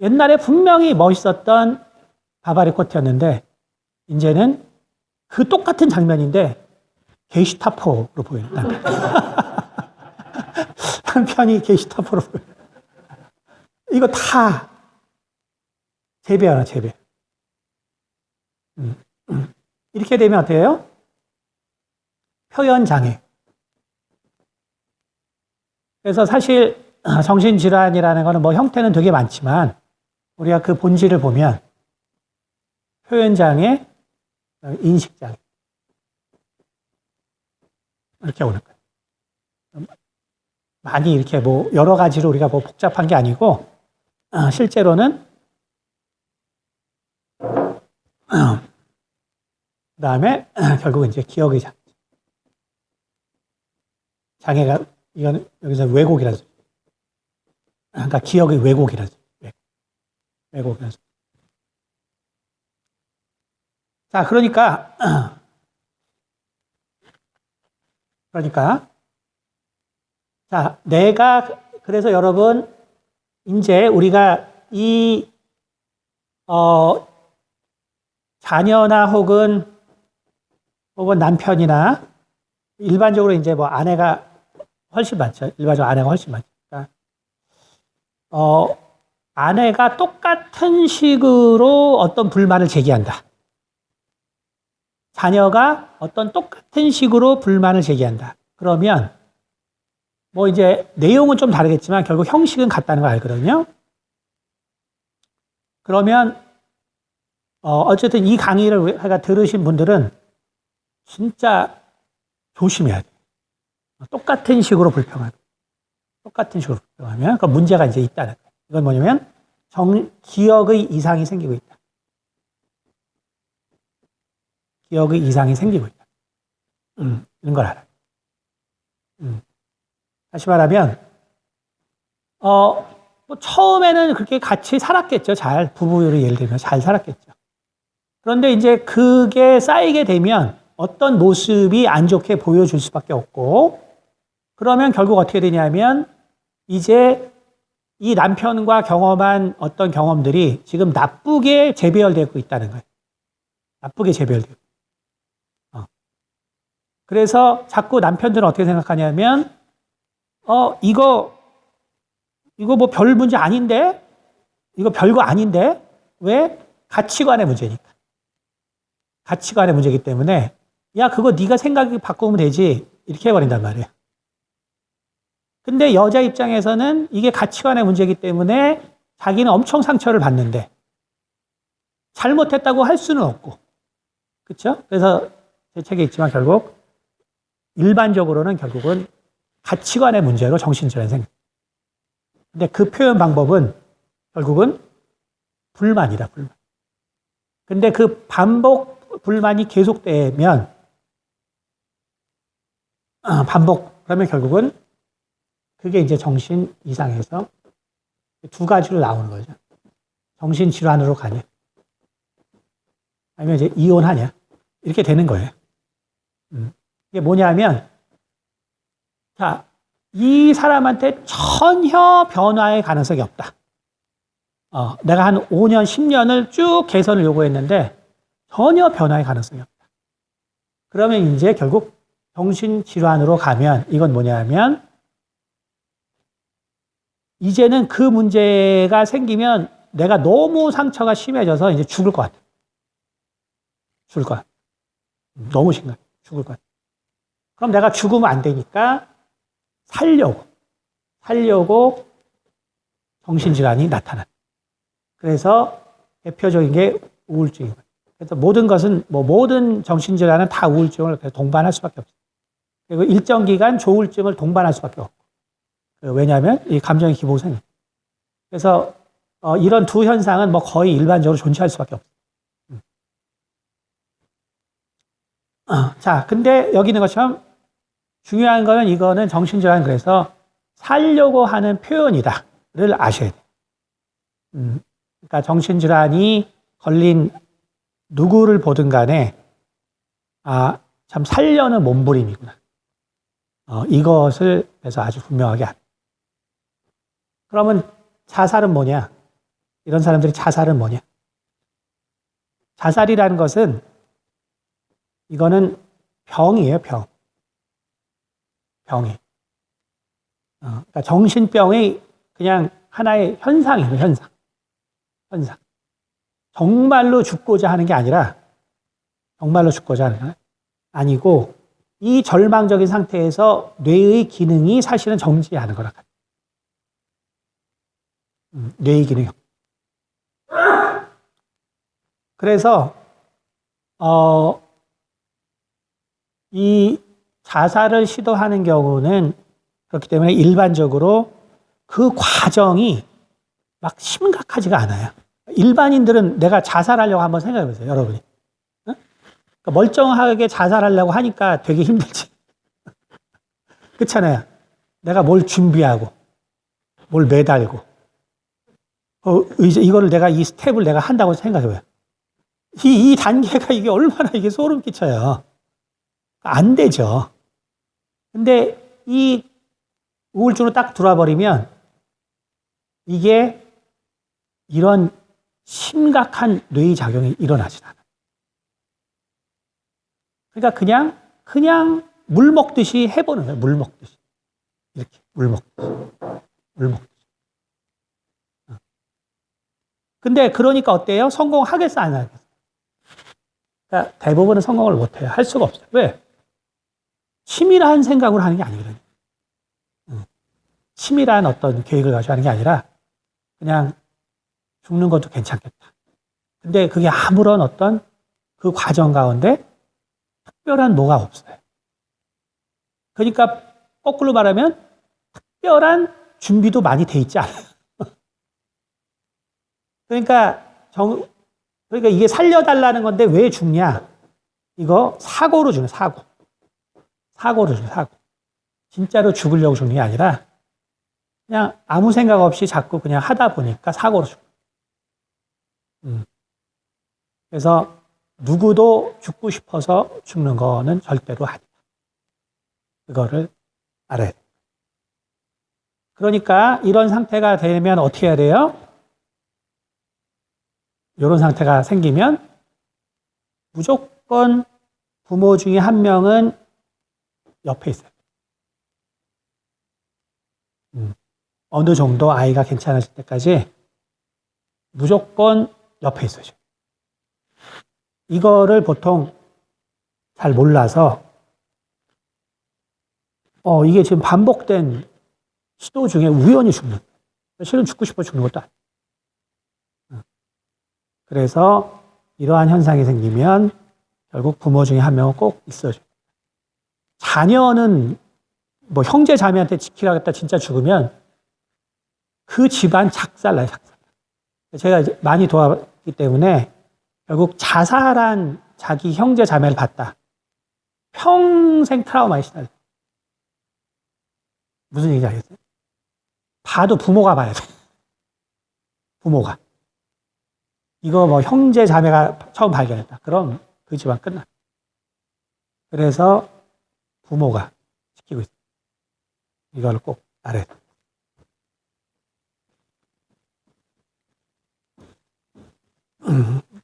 옛날에 분명히 멋있었던 바바리 코트였는데 이제는 그 똑같은 장면인데 게시타포로 보이는 남편. 남편이 게시타포로 보여요. 이거 다 재배하나 재배. 이렇게 되면 어때요? 표현장애. 그래서 사실 정신질환이라는 거는 뭐 형태는 되게 많지만 우리가 그 본질을 보면 표현장애, 인식장애 이렇게 오는 거예요. 많이 이렇게 뭐 여러 가지로 우리가 뭐 복잡한 게 아니고 실제로는 그다음에 결국은 이제 기억의 장애가 이건 여기서 왜곡이라서 그러니까 기억의 왜곡이라서 왜곡이라서 자, 그러니까, 자, 그래서 여러분, 이제 우리가 자녀나 혹은 남편이나 일반적으로 이제 뭐 아내가 훨씬 많죠. 일반적으로 아내가 훨씬 많죠. 그러니까 아내가 똑같은 식으로 어떤 불만을 제기한다. 자녀가 어떤 똑같은 식으로 불만을 제기한다. 그러면 뭐 이제 내용은 좀 다르겠지만 결국 형식은 같다는 걸 알거든요. 그러면 어쨌든 이 강의를 들으신 분들은 진짜 조심해야 돼. 똑같은 식으로 불평하면 그 문제가 이제 있다는 거예요. 이건 뭐냐면 기억의 이상이 생기고 있다. 기억의 이상이 생기고 있다. 이런 걸 알아요. 다시 말하면 뭐 처음에는 그렇게 같이 살았겠죠. 부부를 예를 들면 잘 살았겠죠. 그런데 이제 그게 쌓이게 되면 어떤 모습이 안 좋게 보여줄 수밖에 없고, 그러면 결국 어떻게 되냐면 이제 이 남편과 경험한 어떤 경험들이 지금 나쁘게 재배열되고 있다는 거예요. 나쁘게 재배열되고. 그래서 자꾸 남편들은 어떻게 생각하냐면 이거 뭐 별 문제 아닌데? 이거 별거 아닌데? 왜? 가치관의 문제니까. 가치관의 문제이기 때문에 야, 그거 네가 생각 바꾸면 되지. 이렇게 해버린단 말이에요. 근데 여자 입장에서는 이게 가치관의 문제이기 때문에 자기는 엄청 상처를 받는데 잘못했다고 할 수는 없고. 그렇죠? 그래서 제 책에 있지만 결국 일반적으로는 결국은 가치관의 문제로 정신질환이 생깁니다. 근데 그 표현 방법은 결국은 불만이다, 불만. 근데 그 반복 불만이 계속되면, 그러면 결국은 그게 이제 정신 이상에서 두 가지로 나오는 거죠. 정신질환으로 가냐, 아니면 이제 이혼하냐, 이렇게 되는 거예요. 이게 뭐냐면, 자, 이 사람한테 전혀 변화의 가능성이 없다. 내가 한 5년, 10년을 쭉 개선을 요구했는데 전혀 변화의 가능성이 없다. 그러면 이제 결국 정신질환으로 가면 이건 뭐냐면 이제는 그 문제가 생기면 내가 너무 상처가 심해져서 이제 죽을 것 같아. 죽을 것 같아. 너무 심각해. 죽을 것 같아. 그럼 내가 죽으면 안 되니까 살려고 정신질환이 나타나. 그래서 대표적인 게 우울증이거든요. 그래서 모든 정신질환은 다 우울증을 동반할 수밖에 없어요. 그리고 일정 기간 조울증을 동반할 수밖에 없고. 왜냐하면 이 감정의 기복생이. 그래서 이런 두 현상은 뭐 거의 일반적으로 존재할 수밖에 없어요. 자, 근데 여기 있는 것처럼 중요한 거는 이거는 정신질환, 그래서 살려고 하는 표현이다를 아셔야 돼요. 그러니까 정신질환이 걸린 누구를 보든 간에 참 살려는 몸부림이구나. 이것을 그래서 아주 분명하게 합니다. 그러면 자살은 뭐냐? 이런 사람들이 자살은 뭐냐? 자살이라는 것은 이거는 병이에요, 병. 병이. 그러니까 정신병의 그냥 하나의 현상이에요, 현상. 정말로 죽고자 하는 게 아니라, 아니고, 이 절망적인 상태에서 뇌의 기능이 사실은 정지하는 거라. 뇌의 기능이요. 그래서, 이 자살을 시도하는 경우는 그렇기 때문에 일반적으로 그 과정이 막 심각하지가 않아요. 일반인들은 내가 자살하려고 한번 생각해 보세요, 여러분이. 그러니까 멀쩡하게 자살하려고 하니까 되게 힘들지. 그렇잖아요. 내가 뭘 준비하고, 뭘 매달고, 이거를 이 스텝을 내가 한다고 생각해 봐요. 이 단계가 이게 얼마나 이게 소름 끼쳐요. 안 되죠. 근데 이 우울증으로 딱 들어와 버리면 이게 이런 심각한 뇌의 작용이 일어나지 않아요. 그러니까 그냥 물 먹듯이 해보는 거예요. 물 먹듯이. 이렇게 물 먹듯이. 물 먹듯이. 근데 그러니까 어때요? 성공하겠어, 안 하겠어? 그러니까 대부분은 성공을 못해요. 할 수가 없어요. 왜? 치밀한 생각으로 하는 게 아니거든요. 치밀한 어떤 계획을 가지고 하는 게 아니라 그냥 죽는 것도 괜찮겠다. 근데 그게 아무런 어떤 그 과정 가운데 특별한 뭐가 없어요. 그러니까 거꾸로 말하면 특별한 준비도 많이 돼 있지 않아요. 그러니까 그러니까 이게 살려달라는 건데 왜 죽냐? 이거 사고로 죽는 사고. 사고로 죽는 사고. 진짜로 죽으려고 죽는 게 아니라 그냥 아무 생각 없이 자꾸 그냥 하다 보니까 사고로 죽어. 그래서 누구도 죽고 싶어서 죽는 거는 절대로 아니다. 그거를 알아야 돼요. 그러니까 이런 상태가 되면 어떻게 해야 돼요? 이런 상태가 생기면 무조건 부모 중에 한 명은 옆에 있어요. 어느 정도 아이가 괜찮아질 때까지 무조건 옆에 있어요. 이거를 보통 잘 몰라서 이게 지금 반복된 시도 중에 우연히 죽는 거예요. 실은 죽고 싶어 죽는 것도 아니에요. 그래서 이러한 현상이 생기면 결국 부모 중에 한 명은 꼭 있어줘요. 자녀는 뭐 형제 자매한테 지키라겠다 진짜 죽으면 그 집안 작살나요, 작살. 제가 이제 많이 도와봤기 때문에 결국 자살한 자기 형제 자매를 봤다. 평생 트라우마에 시달려. 무슨 얘기인지 알겠어요? 봐도 부모가 봐야 돼. 부모가. 이거 뭐 형제 자매가 처음 발견했다. 그럼 그 집안 끝나. 그래서 부모가 지키고 있어요. 이걸 꼭 알아야 돼.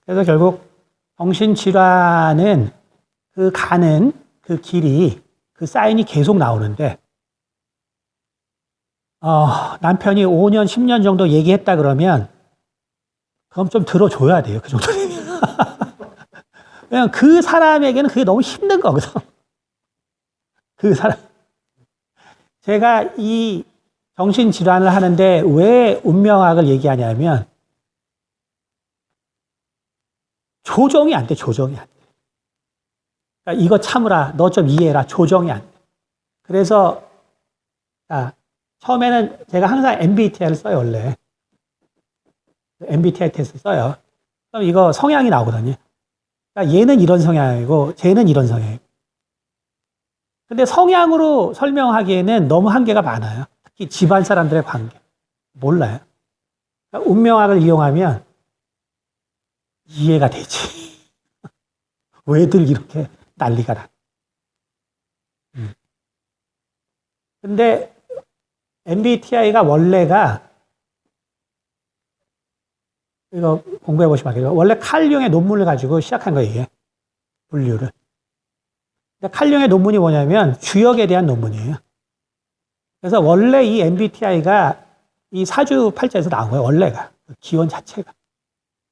그래서 결국 정신질환은 그 가는 그 길이 그 사인이 계속 나오는데 남편이 5년, 10년 정도 얘기했다 그러면 그럼 좀 들어줘야 돼요. 그 정도 되면. 왜냐면 그 사람에게는 그게 너무 힘든 거거든. 그 사람. 제가 이 정신질환을 하는데 왜 운명학을 얘기하냐면 조정이 안 돼, 조정이 안 돼. 그러니까 이거 참으라, 너 좀 이해해라, 조정이 안 돼. 그래서 처음에는 제가 항상 MBTI를 써요, 원래. MBTI 테스트 써요. 그럼 이거 성향이 나오거든요. 그러니까 얘는 이런 성향이고, 쟤는 이런 성향이고. 근데 성향으로 설명하기에는 너무 한계가 많아요. 특히 집안 사람들의 관계. 몰라요. 그러니까 운명학을 이용하면 이해가 되지. 왜들 이렇게 난리가 나. 근데 MBTI가 원래가 이거 공부해 보시면 알겠죠. 원래 칼 융의 논문을 가지고 시작한 거예요, 이게. 분류를. 근데 칼 융의 논문이 뭐냐면 주역에 대한 논문이에요. 그래서 원래 이 MBTI가 이 사주팔자에서 나온 거예요, 원래가. 기원 자체가.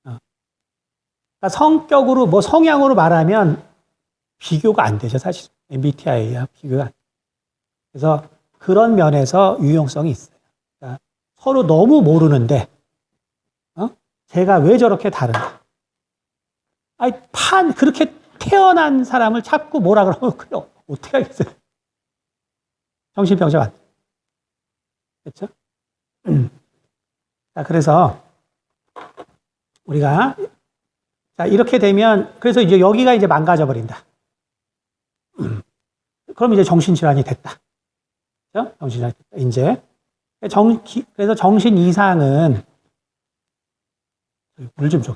그러니까 성격으로, 뭐 성향으로 말하면 비교가 안 되죠, 사실. MBTI와 비교가 안 돼요. 그래서 그런 면에서 유용성이 있어요. 그러니까 서로 너무 모르는데, 제가 왜 저렇게 다른가? 그렇게 태어난 사람을 자꾸 뭐라 그러면, 그래, 어떻게 하겠어요? 정신병자가 안 돼. 그렇죠? 자, 그래서 우리가, 자, 이렇게 되면, 그래서 이제 여기가 이제 망가져 버린다. 그럼 이제 정신질환이 됐다. 그렇죠? 정신질환이 됐다. 이제. 그래서 정신 이상은, 물 좀 줘.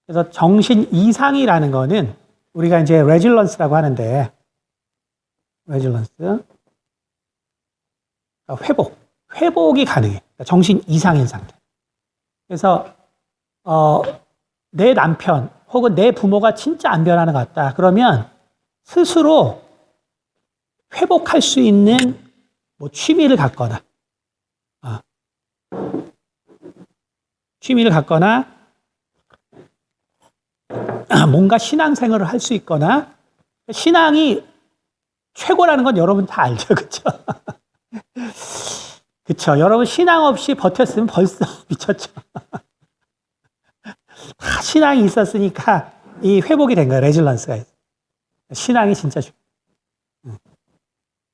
그래서 정신 이상이라는 거는 우리가 이제 레질런스라고 하는데, 레질런스, 회복이 가능해. 정신 이상인 상태. 그래서 내 남편 혹은 내 부모가 진짜 안 변하는 것 같다. 그러면 스스로 회복할 수 있는 뭐 취미를 갖거나, 뭔가 신앙생활을 할 수 있거나, 신앙이 최고라는 건 여러분 다 알죠, 그렇죠? 그렇죠. 여러분 신앙 없이 버텼으면 벌써 미쳤죠. 다 신앙이 있었으니까 이 회복이 된 거예요. 레질런스가 있어요. 신앙이 진짜 중요해요.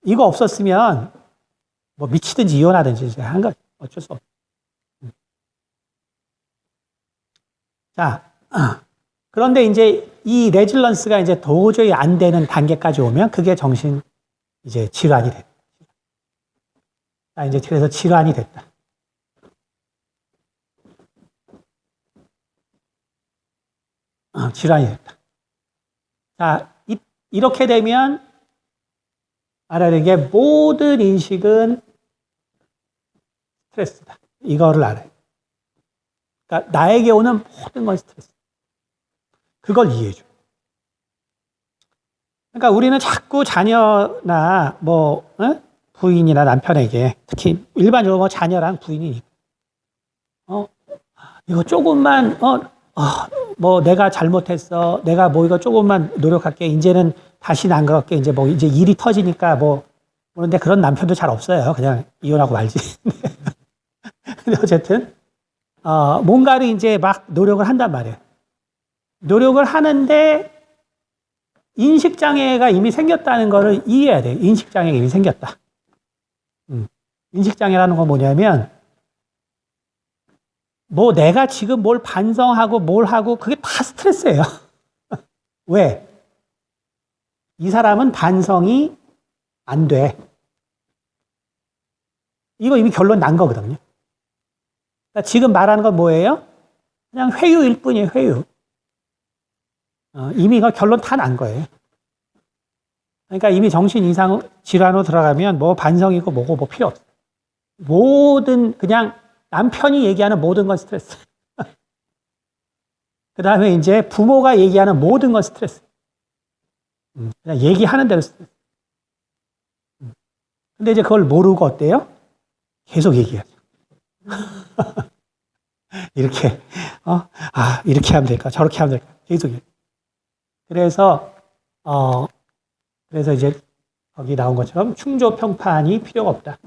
이거 없었으면 뭐 미치든지 이혼하든지 이제 한 거 어쩔 수 없어요. 자, 그런데 이제 이 레질런스가 이제 도저히 안 되는 단계까지 오면 그게 정신 이제 질환이 됐다. 자, 이제 그래서 질환이 됐다. 질환이 됐다. 자, 이렇게 되면 알아야 되는 게 모든 인식은 스트레스다. 이거를 알아요. 그러니까 나에게 오는 모든 건 스트레스. 그걸 이해해줘. 그러니까 우리는 자꾸 자녀나 뭐 부인이나 남편에게, 특히 일반적으로 뭐 자녀랑 부인이 이거 조금만 뭐 내가 잘못했어. 내가 뭐 이거 조금만 노력할게. 이제는 다시는 안 그럴게. 이제 뭐 이제 일이 터지니까 뭐 그런데 그런 남편도 잘 없어요. 그냥 이혼하고 말지. 근데 어쨌든 뭔가를 이제 막 노력을 한단 말이에요. 노력을 하는데 인식장애가 이미 생겼다는 거를 이해해야 돼요. 인식장애가 이미 생겼다. 인식장애라는 건 뭐냐면 뭐 내가 지금 뭘 반성하고 뭘 하고 그게 다 스트레스예요. 왜? 이 사람은 반성이 안 돼. 이거 이미 결론 난 거거든요. 그러니까 지금 말하는 건 뭐예요? 그냥 회유일 뿐이에요, 회유. 이미 이거 결론 다 난 거예요. 그러니까 이미 정신 이상 질환으로 들어가면 뭐 반성이고 뭐고 뭐 필요 없어요. 모든 그냥 남편이 얘기하는 모든 건 스트레스. 그 다음에 이제 부모가 얘기하는 모든 건 스트레스. 그냥 얘기하는 대로 스트레스. 근데 이제 그걸 모르고 어때요? 계속 얘기하죠. 이렇게, 이렇게 하면 될까? 저렇게 하면 될까? 계속 얘기해요. 그래서 이제 거기 나온 것처럼 충조 평판이 필요가 없다.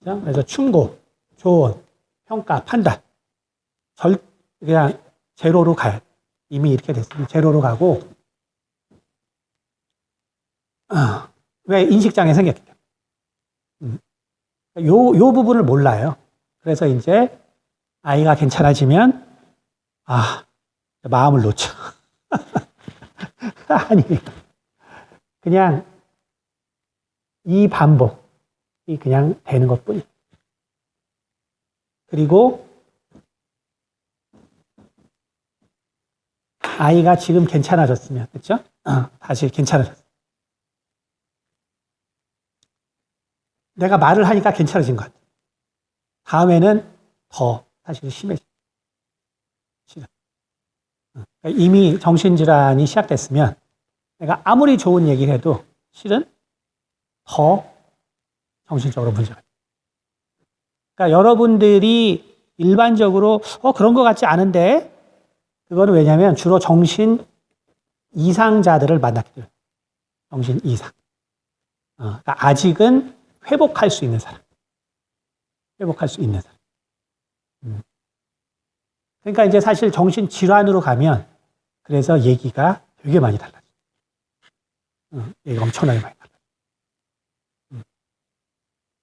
그래서 충고, 조언, 평가, 판단. 그냥 제로로 가요. 이미 이렇게 됐으면 제로로 가고, 왜 인식장애 생겼기 때문에. 요 부분을 몰라요. 그래서 이제 아이가 괜찮아지면, 마음을 놓죠. 아니, 그냥 이 반복이 그냥 되는 것 뿐이에요. 그리고 아이가 지금 괜찮아졌으면, 그렇죠? 다시 괜찮아졌어요. 내가 말을 하니까 괜찮아진 것 같아요. 다음에는 더 사실 심해져요. 이미 정신질환이 시작됐으면 내가 아무리 좋은 얘기를 해도 실은 더 정신적으로 문제가 있어요. 그러니까 여러분들이 일반적으로 그런 것 같지 않은데 그거는 왜냐하면 주로 정신 이상자들을 만났기 때문에. 정신 이상. 그러니까 아직은 회복할 수 있는 사람. 회복할 수 있는 사람. 그러니까 이제 사실 정신질환으로 가면 그래서 얘기가 되게 많이 달라져요. 얘기가 엄청나게 많이 달라져요.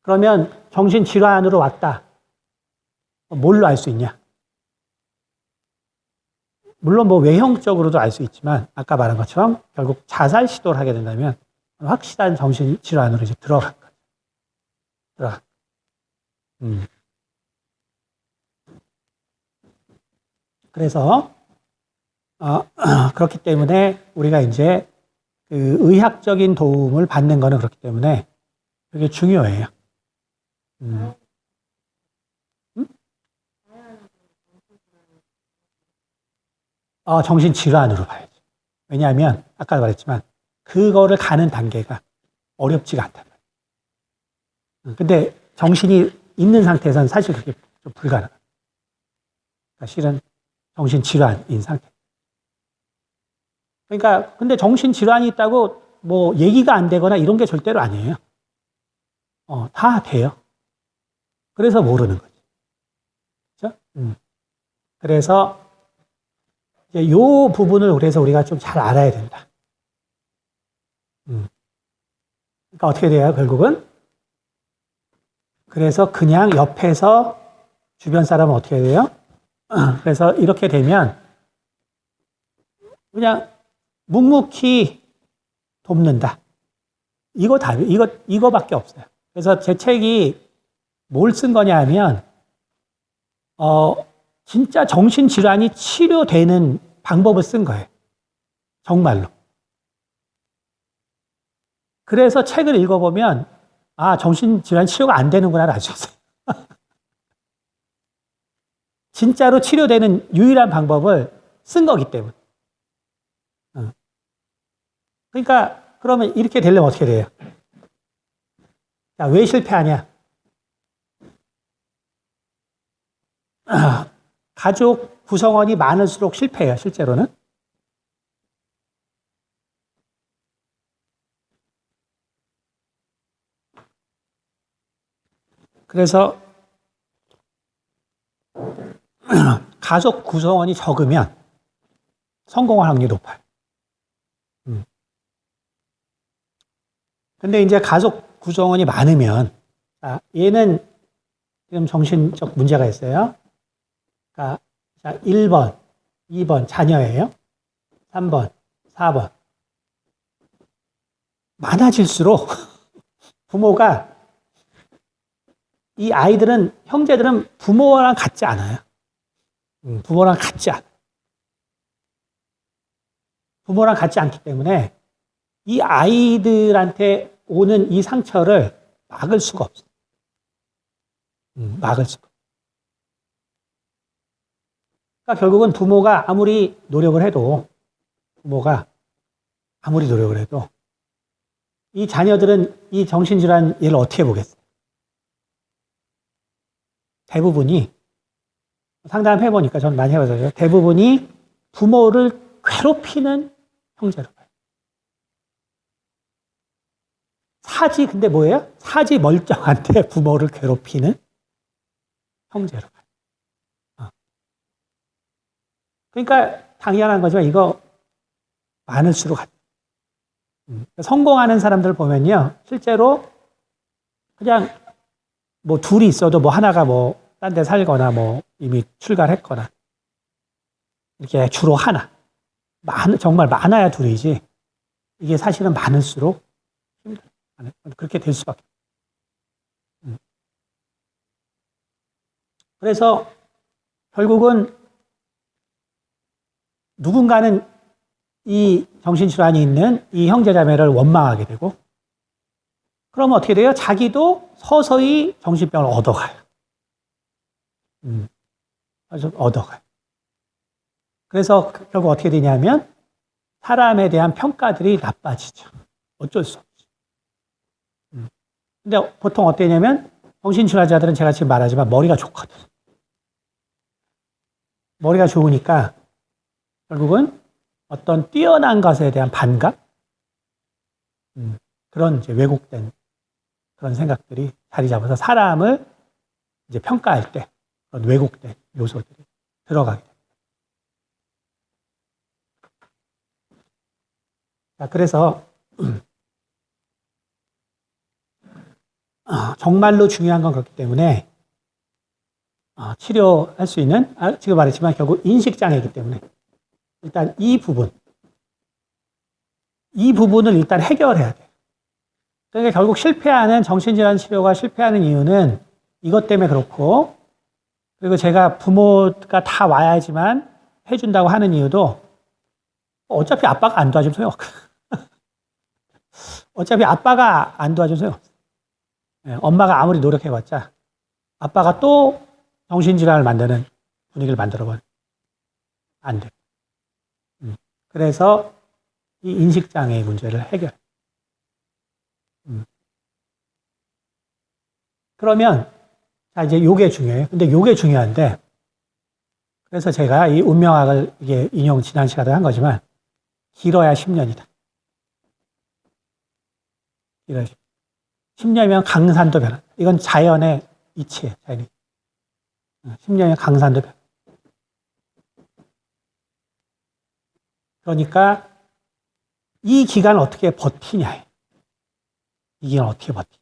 그러면 정신질환으로 왔다. 뭘로 알 수 있냐? 물론 뭐 외형적으로도 알 수 있지만 아까 말한 것처럼 결국 자살 시도를 하게 된다면 확실한 정신질환으로 이제 들어간 거예요. 들어간. 그래서 그렇기 때문에 우리가 이제 그 의학적인 도움을 받는 거는 그렇기 때문에 그게 중요해요. 음. 음? 정신질환으로 봐야죠. 왜냐하면 아까 말했지만 그거를 가는 단계가 어렵지가 않단 말이에요. 근데 정신이 있는 상태에서는 사실 그게 좀 불가능해요. 사실은 정신질환인 상태. 그러니까 근데 정신질환이 있다고 뭐 얘기가 안 되거나 이런 게 절대로 아니에요. 다 돼요. 그래서 모르는 거죠. 그렇죠? 그래서 이제 요 부분을 그래서 우리가 좀 잘 알아야 된다. 그러니까 어떻게 돼요, 결국은? 그래서 그냥 옆에서 주변 사람은 어떻게 돼요? 그래서 이렇게 되면 그냥 묵묵히 돕는다. 이거 답이, 이거밖에 없어요. 그래서 제 책이 뭘 쓴 거냐 하면, 진짜 정신질환이 치료되는 방법을 쓴 거예요. 정말로. 그래서 책을 읽어보면, 정신질환 치료가 안 되는구나, 라셨어요. 진짜로 치료되는 유일한 방법을 쓴 거기 때문에. 그러니까, 그러면 이렇게 되려면 어떻게 돼요? 자, 왜 실패하냐? 가족 구성원이 많을수록 실패해요, 실제로는. 그래서 가족 구성원이 적으면 성공할 확률이 높아요. 근데 이제 가족 구성원이 많으면, 얘는 지금 정신적 문제가 있어요. 자, 1번, 2번 자녀예요. 3번, 4번. 많아질수록 부모가, 이 아이들은, 형제들은 부모랑 같지 않아요. 부모랑 같지 않아요. 부모랑 같지 않기 때문에 이 아이들한테 오는 이 상처를 막을 수가 없어요. 막을 수가. 그러니까 결국은 부모가 아무리 노력을 해도 이 자녀들은 이 정신질환 얘를 어떻게 보겠어요? 대부분이, 상담해보니까 저는 많이 해봐서요. 대부분이 부모를 괴롭히는 형제로 봐요. 사지, 근데 뭐예요? 사지 멀쩡한데 부모를 괴롭히는 형제로 봐요. 그러니까 당연한 거지만 이거 많을수록 성공하는 사람들 보면요. 실제로 그냥 뭐 둘이 있어도 뭐 하나가 뭐 딴 데 살거나 뭐 이미 출가했거나 이렇게 주로 하나. 정말 많아야 둘이지. 이게 사실은 많을수록 힘들어요. 그렇게 될 수밖에. 그래서 결국은 누군가는 이 정신질환이 있는 이 형제자매를 원망하게 되고, 그러면 어떻게 돼요? 자기도 서서히 정신병을 얻어가요. 아주 얻어가요. 그래서 결국 어떻게 되냐면 사람에 대한 평가들이 나빠지죠. 어쩔 수 없죠. 근데 보통 어때냐면 정신질환자들은 제가 지금 말하지만 머리가 좋거든. 머리가 좋으니까 결국은 어떤 뛰어난 것에 대한 반감? 그런 이제 왜곡된 그런 생각들이 자리 잡아서 사람을 이제 평가할 때 그런 왜곡된 요소들이 들어가게 됩니다. 자, 그래서 정말로 중요한 건 그렇기 때문에 치료할 수 있는, 지금 말했지만 결국 인식장애이기 때문에 일단 이 부분을 일단 해결해야 돼요. 그러니까 결국 실패하는 정신질환 치료가 실패하는 이유는 이것 때문에 그렇고, 그리고 제가 부모가 다 와야지만 해준다고 하는 이유도 어차피 아빠가 안 도와주면 소용없고 어차피 아빠가 안 도와주면 소용없어. 예, 엄마가 아무리 노력해봤자 아빠가 또 정신질환을 만드는 분위기를 만들어버려. 안 돼. 그래서 이 인식장애의 문제를 해결. 그러면 자 이제 요게 중요해요. 근데 요게 중요한데 그래서 제가 이 운명학을 이게 인용 지난 시간에 한 거지만 길어야 10년이다. 길어야 10년이면 강산도 변한다. 이건 자연의 이치예요. 자연이. 10년이면 강산도 변한다. 그러니까 이 기간을 어떻게 버티냐. 이 기간 어떻게 버티냐.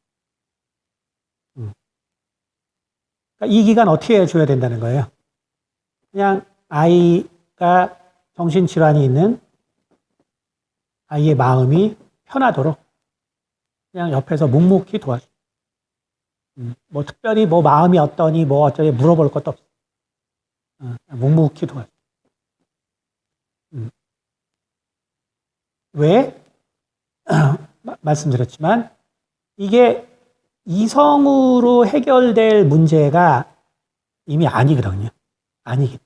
그러니까 이 기간 어떻게 해줘야 된다는 거예요. 그냥 아이가 정신질환이 있는 아이의 마음이 편하도록 그냥 옆에서 묵묵히 도와줘. 뭐 특별히 뭐 마음이 어떠니 뭐 어쩌니 물어볼 것도 없어. 묵묵히 도와줘. 왜? 말씀드렸지만 이게 이성으로 해결될 문제가 이미 아니거든요. 아니기.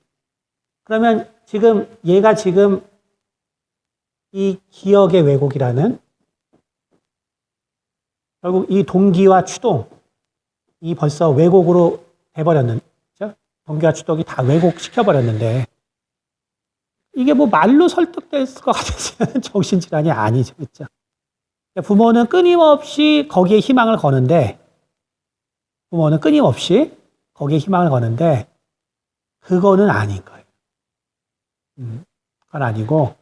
그러면 지금 얘가 지금 이 기억의 왜곡이라는 결국 이 동기와 추동 이 벌써 왜곡으로 돼버렸는 그렇죠? 동기와 추동이 다 왜곡시켜버렸는데 이게 뭐 말로 설득될 것 같아서는 정신질환이 아니죠. 그렇죠? 부모는 끊임없이 거기에 희망을 거는데 그거는 아닌 거예요. 그건 아니고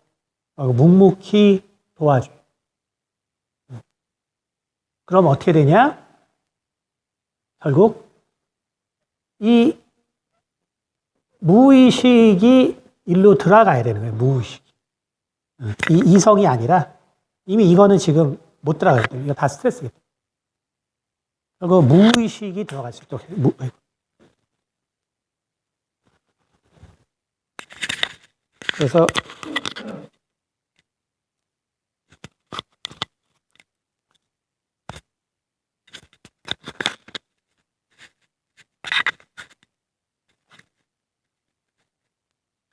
묵묵히 도와줘요. 그럼 어떻게 되냐? 결국 이 무의식이 일로 들어가야 되는 거예요. 무의식이. 이 이성이 아니라 이미 이거는 지금 못 들어가기 때문에 이거 다 스트레스겠죠. 그리고 무의식이 들어갈 수 있도록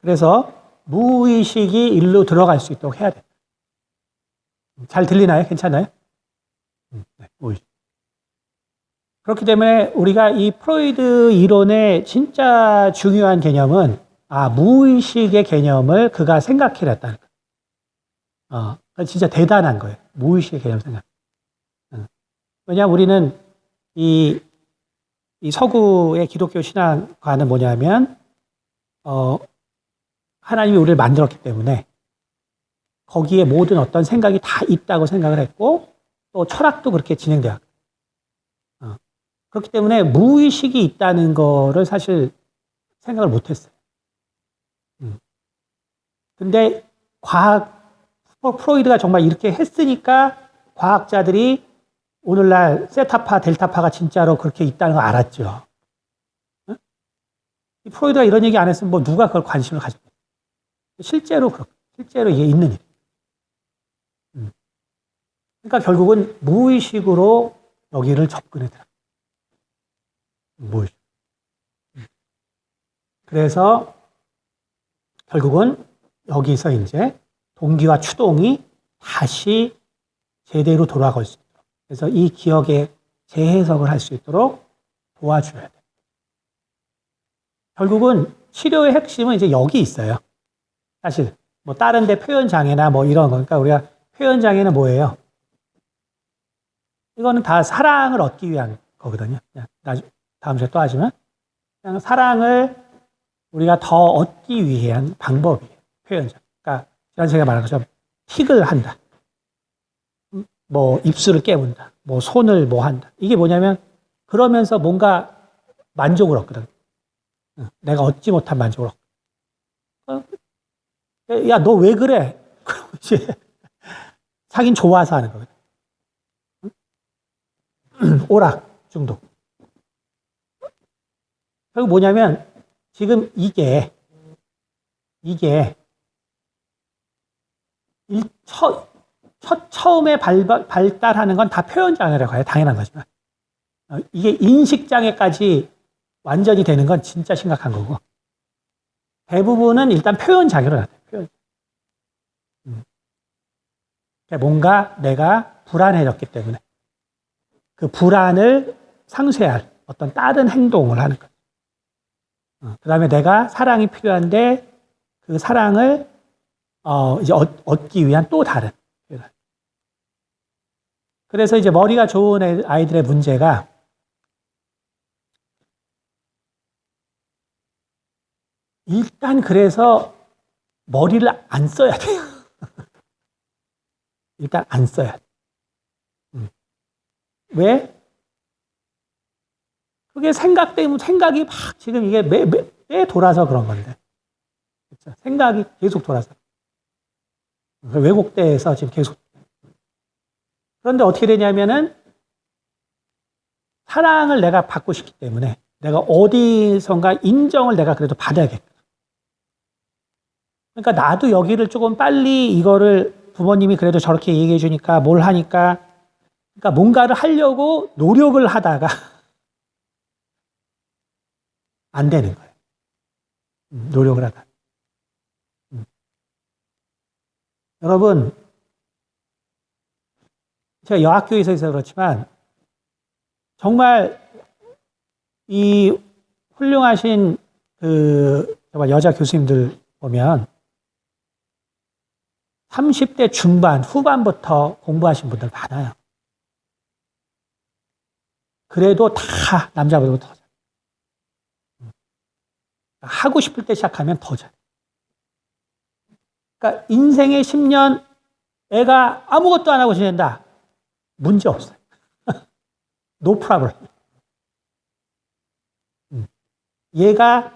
그래서 무의식이 일로 들어갈 수 있도록 해야 돼. 잘 들리나요? 괜찮아요? 네, 무의식. 그렇기 때문에 우리가 이 프로이드 이론의 진짜 중요한 개념은 무의식의 개념을 그가 생각해냈다는 거예요. 진짜 대단한 거예요. 무의식의 개념 생각. 왜냐하면 우리는 이 서구의 기독교 신앙과는 뭐냐면 하나님이 우리를 만들었기 때문에 거기에 모든 어떤 생각이 다 있다고 생각을 했고 또 철학도 그렇게 진행돼요. 그렇기 때문에 무의식이 있다는 거를 사실 생각을 못했어요. 근데 프로이드가 정말 이렇게 했으니까 과학자들이 오늘날 세타파, 델타파가 진짜로 그렇게 있다는 걸 알았죠. 프로이드가 이런 얘기 안 했으면 뭐 누가 그걸 관심을 가졌겠어요. 실제로 이게 있는 일. 그러니까 결국은 무의식으로 여기를 접근했더라. 무의식. 그래서 결국은 여기서 이제 동기와 추동이 다시 제대로 돌아갈 수 있도록. 그래서 이 기억의 재해석을 할 수 있도록 도와줘야 돼. 결국은 치료의 핵심은 이제 여기 있어요. 사실 뭐 다른 데 표현 장애나 뭐 이런 거. 그러니까 우리가 표현 장애는 뭐예요? 이거는 다 사랑을 얻기 위한 거거든요. 다음 주에 또 하지만 그냥 사랑을 우리가 더 얻기 위한 방법이에요. 표현 장애. 그러니까 지난 시간에 말한 것처럼 틱을 한다. 뭐 입술을 깨문다. 뭐 손을 뭐 한다. 이게 뭐냐면 그러면서 뭔가 만족을 얻거든. 내가 얻지 못한 만족을 얻거든. 야, 너 왜 그래? 그럼 이제 자긴 좋아서 하는 거거든. 오락 중독. 결국 뭐냐면 지금 이게 이게 처음에 발달하는 건 다 표현장애라고 해요. 당연한 거지만. 이게 인식장애까지 완전히 되는 건 진짜 심각한 거고. 대부분은 일단 표현장애로 나타나요. 표현. 그러니까 뭔가 내가 불안해졌기 때문에 그 불안을 상쇄할 어떤 다른 행동을 하는 거예요. 그 다음에 내가 사랑이 필요한데 그 사랑을 이제 얻기 위한 또 다른. 그래서 이제 머리가 좋은 아이들의 문제가 일단 그래서 머리를 안 써야 돼요. 일단 안 써야 돼. 왜? 그게 생각 때문에 생각이 막 지금 이게 매 돌아서 그런 건데. 그렇죠? 생각이 계속 돌아서. 왜곡돼서 지금 계속. 그런데 어떻게 되냐면은 사랑을 내가 받고 싶기 때문에 내가 어디선가 인정을 내가 그래도 받아야겠다. 그러니까 나도 여기를 조금 빨리 이거를 부모님이 그래도 저렇게 얘기해 주니까 뭘 하니까 그러니까 뭔가를 하려고 노력을 하다가 안 되는 거예요. 노력을 하다. 여러분, 제가 여학교에서 있어서 그렇지만 정말 이 훌륭하신 그 정말 여자 교수님들 보면 30대 중반, 후반부터 공부하신 분들 많아요. 그래도 다 남자보다 더 잘해요. 하고 싶을 때 시작하면 더 잘해요. 그러니까 인생의 10년 애가 아무것도 안 하고 지낸다. 문제 없어요. No problem. 얘가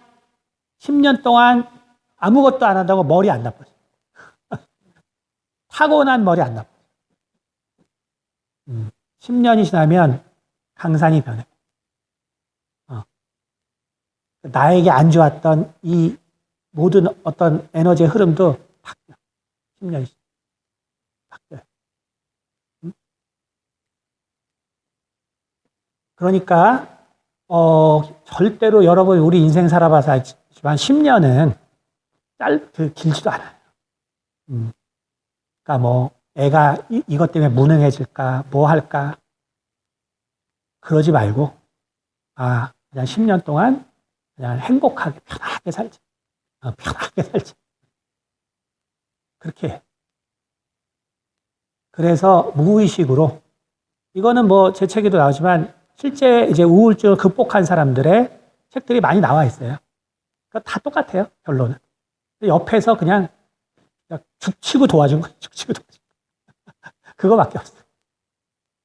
10년 동안 아무것도 안 한다고 머리 안 나빠져. 타고난 머리 안 나빠져. 10년이 지나면 강산이 변해. 나에게 안 좋았던 이 모든 어떤 에너지의 흐름도 바뀌어. 10년이 바뀌어요. 그러니까 절대로 여러분 우리 인생 살아봐서 알지만 10년은 길지도 않아요. 그러니까 뭐 애가 이것 때문에 무능해질까 뭐 할까 그러지 말고 그냥 10년 동안 그냥 행복하게 편하게 살자. 편하게 살자. 그렇게 해. 그래서 무의식으로 이거는 뭐 제 책에도 나오지만 실제 이제 우울증을 극복한 사람들의 책들이 많이 나와 있어요. 그러니까 다 똑같아요, 결론은. 옆에서 그냥 죽치고 도와준 거예요, 죽치고 도와준 거예요. 그거밖에 없어요.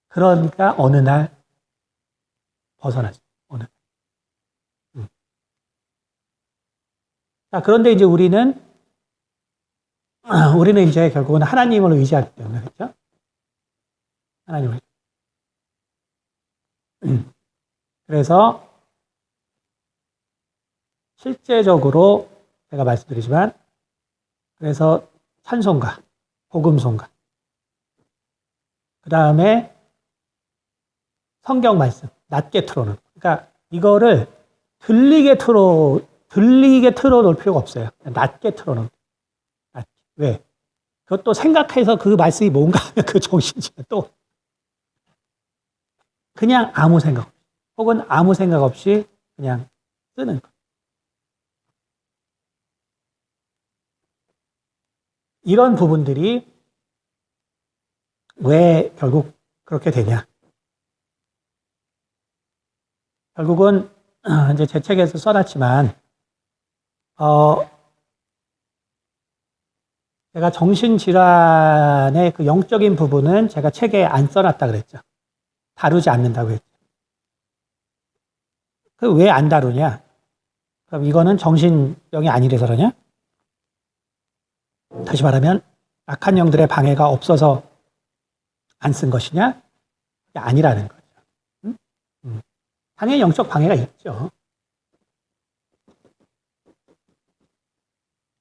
그러니까 어느 날 벗어나죠, 어느 날. 자, 그런데 이제 우리는 이제 결국은 하나님을 의지하기 때문에, 그렇죠? 하나님을. 그래서 실제적으로 제가 말씀드리지만 그래서 찬송가, 복음송가, 그 다음에 성경 말씀 낮게 틀어놓는. 그러니까 이거를 들리게 틀어놓을 필요가 없어요. 낮게 틀어놓는. 낮게. 왜? 그것도 생각해서 그 말씀이 뭔가 하면 그 정신이 또 그냥 아무 생각 없이 혹은 아무 생각 없이 그냥 쓰는 거. 이런 부분들이 왜 결국 그렇게 되냐? 결국은 이제 제 책에서 써놨지만 제가 정신질환의 그 영적인 부분은 제가 책에 안 써놨다 그랬죠. 다루지 않는다고 했죠. 그 왜 안 다루냐? 그럼 이거는 정신병이 아니라서 그러냐? 다시 말하면 악한 영들의 방해가 없어서 안 쓴 것이냐? 아니라는 거죠. 당연히 영적 방해가 있죠.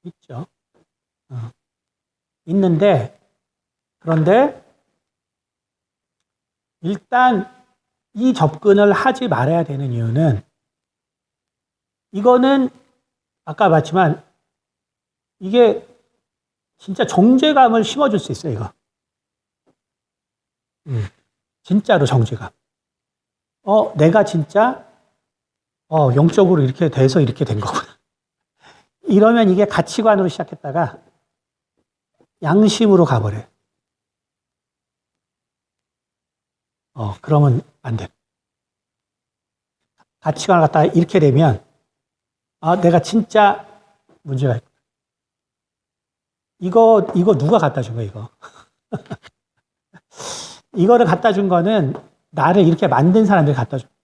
있죠. 있는데, 그런데 일단 이 접근을 하지 말아야 되는 이유는 이거는 아까 봤지만 이게 진짜 정죄감을 심어줄 수 있어요, 이거. 진짜로 정죄감. 내가 진짜 영적으로 이렇게 돼서 이렇게 된 거구나. 이러면 이게 가치관으로 시작했다가 양심으로 가버려요. 그러면 안 돼. 가치관을 갖다가 이렇게 되면 내가 진짜 문제가 있구나. 이거 누가 갖다 준 거야, 이거? 이거를 갖다 준 거는 나를 이렇게 만든 사람들이 갖다 준 거야.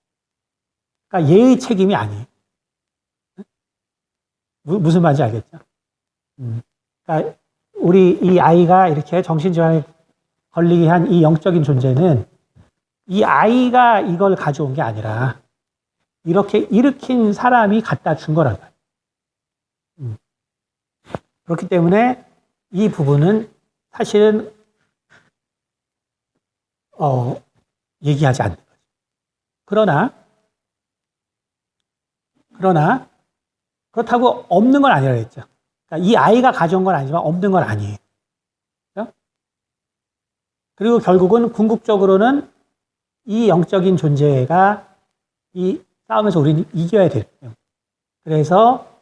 그러니까 얘의 책임이 아니에요. 무슨 말인지 알겠죠? 그러니까 우리 이 아이가 이렇게 정신질환에 걸리게 한 이 영적인 존재는 이 아이가 이걸 가져온 게 아니라 이렇게 일으킨 사람이 갖다 준 거란 말이에요. 그렇기 때문에 이 부분은 사실은 얘기하지 않는 거죠. 그러나 그렇다고 없는 건 아니라고 했죠. 그러니까 이 아이가 가져온 건 아니지만 없는 건 아니에요. 그렇죠? 그리고 결국은 궁극적으로는 이 영적인 존재가 이 싸움에서 우리는 이겨야 돼요. 그래서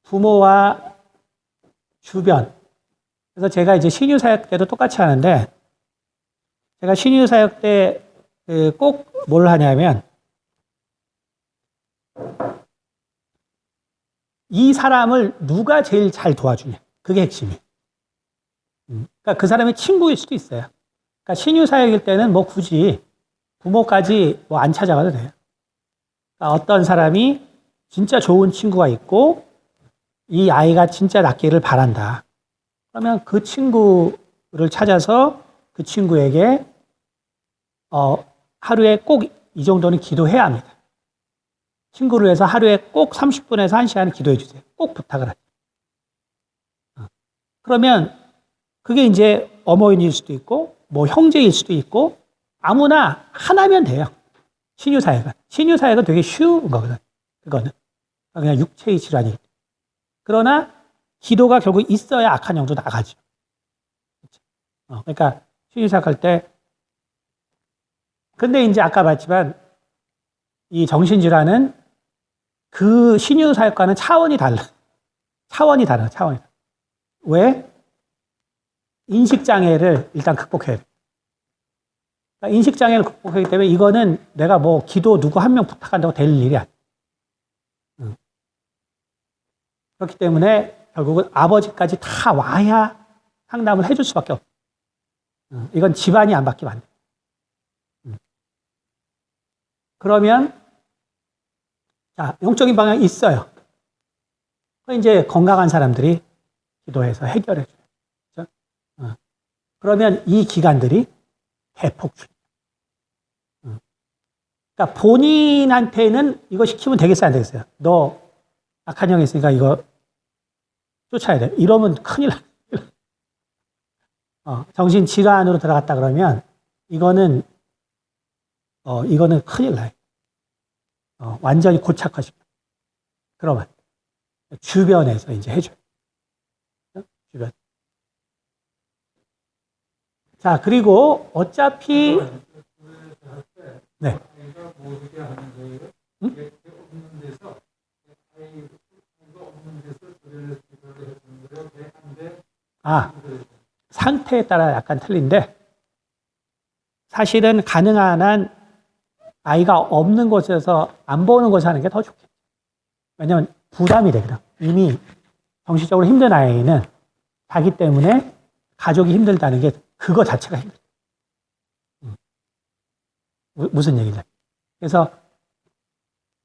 부모와 주변. 그래서 제가 이제 신유사역 때도 똑같이 하는데, 제가 신유사역 때 꼭 뭘 하냐면, 이 사람을 누가 제일 잘 도와주냐. 그게 핵심이에요. 그러니까 그 사람이 친구일 수도 있어요. 그러니까 신유사역일 때는 뭐 굳이 부모까지 뭐 안 찾아가도 돼요. 그러니까 어떤 사람이 진짜 좋은 친구가 있고 이 아이가 진짜 낫기를 바란다. 그러면 그 친구를 찾아서 그 친구에게 하루에 꼭 이 정도는 기도해야 합니다. 친구를 위해서 하루에 꼭 30분에서 1시간 기도해 주세요. 꼭 부탁을 하죠. 그러면 그게 이제 어머니일 수도 있고 뭐 형제일 수도 있고 아무나 하나면 돼요. 신유사역은. 신유사역은 되게 쉬운 거거든. 그거는. 그냥 육체의 질환이기 때문에. 그러나 기도가 결국 있어야 악한 영도 나가죠. 그러니까 신유사역할 때 근데 이제 아까 봤지만 이 정신질환은 그 신유사역과는 차원이 달라. 차원이 달라. 왜? 인식장애를 일단 극복해야 돼. 그러니까 인식장애를 극복하기 때문에 이거는 내가 뭐 기도 누구 한 명 부탁한다고 될 일이 아니야. 그렇기 때문에 결국은 아버지까지 다 와야 상담을 해줄 수밖에 없어. 이건 집안이 안 바뀌면 안 돼. 그러면 자, 영적인 방향이 있어요. 이제 건강한 사람들이 기도해서 해결해 줘요. 그렇죠? 그러면 이 기관들이 대폭. 그러니까 본인한테는 이거 시키면 되겠어요, 안 되겠어요? 너 악한 영이 있으니까 이거 쫓아야 돼. 이러면 큰일 나. 정신질환으로 들어갔다 그러면 이거는 큰일 나요. 완전히 고착화시켜. 그러면 주변에서 이제 해줘요. 주변. 자, 그리고 어차피 네. 응? 상태에 따라 약간 틀린데 사실은 가능한 한 아이가 없는 곳에서 안 보는 곳에 하는 게 더 좋겠죠. 왜냐하면 부담이 되거든. 이미 정신적으로 힘든 아이는 자기 때문에 가족이 힘들다는 게 그거 자체가 힘들어요. 무슨 얘기냐. 그래서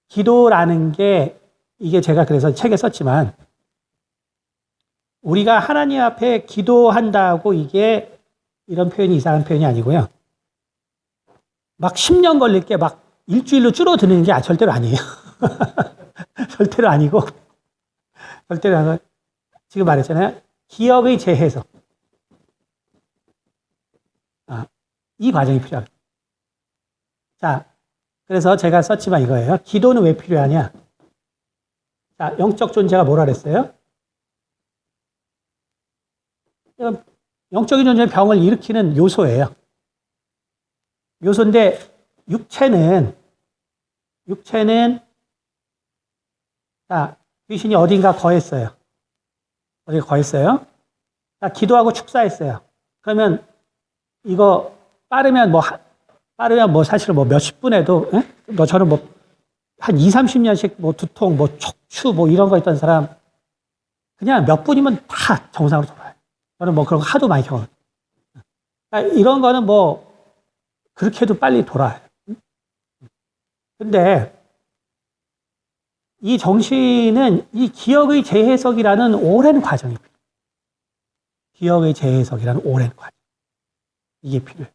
기도라는 게 이게 제가 그래서 책에 썼지만 우리가 하나님 앞에 기도한다고 이게 이런 표현이 이상한 표현이 아니고요. 막 10년 걸릴 게 막 일주일로 줄어드는 게 절대로 아니에요. 절대로 아니고 지금 말했잖아요. 기억의 재해석. 이 과정이 필요합니다. 자, 그래서 제가 썼지만 이거예요. 기도는 왜 필요하냐? 자, 영적 존재가 뭐라 그랬어요? 영적인 존재는 병을 일으키는 요소예요. 요소인데 육체는 자, 귀신이 어딘가 거했어요. 어디 거했어요? 자, 기도하고 축사했어요. 그러면 이거 빠르면 사실 몇십 분에도 저는 한 2, 30년씩 두통, 척추 이런 거 있던 사람 그냥 몇 분이면 다 정상으로 돌아요. 저는 그런 거 하도 많이 경험해요. 그러니까 이런 거는 그렇게 해도 빨리 돌아요. 근데 이 정신은 이 기억의 재해석이라는 오랜 과정입니다. 기억의 재해석이라는 오랜 과정. 이게 필요해요.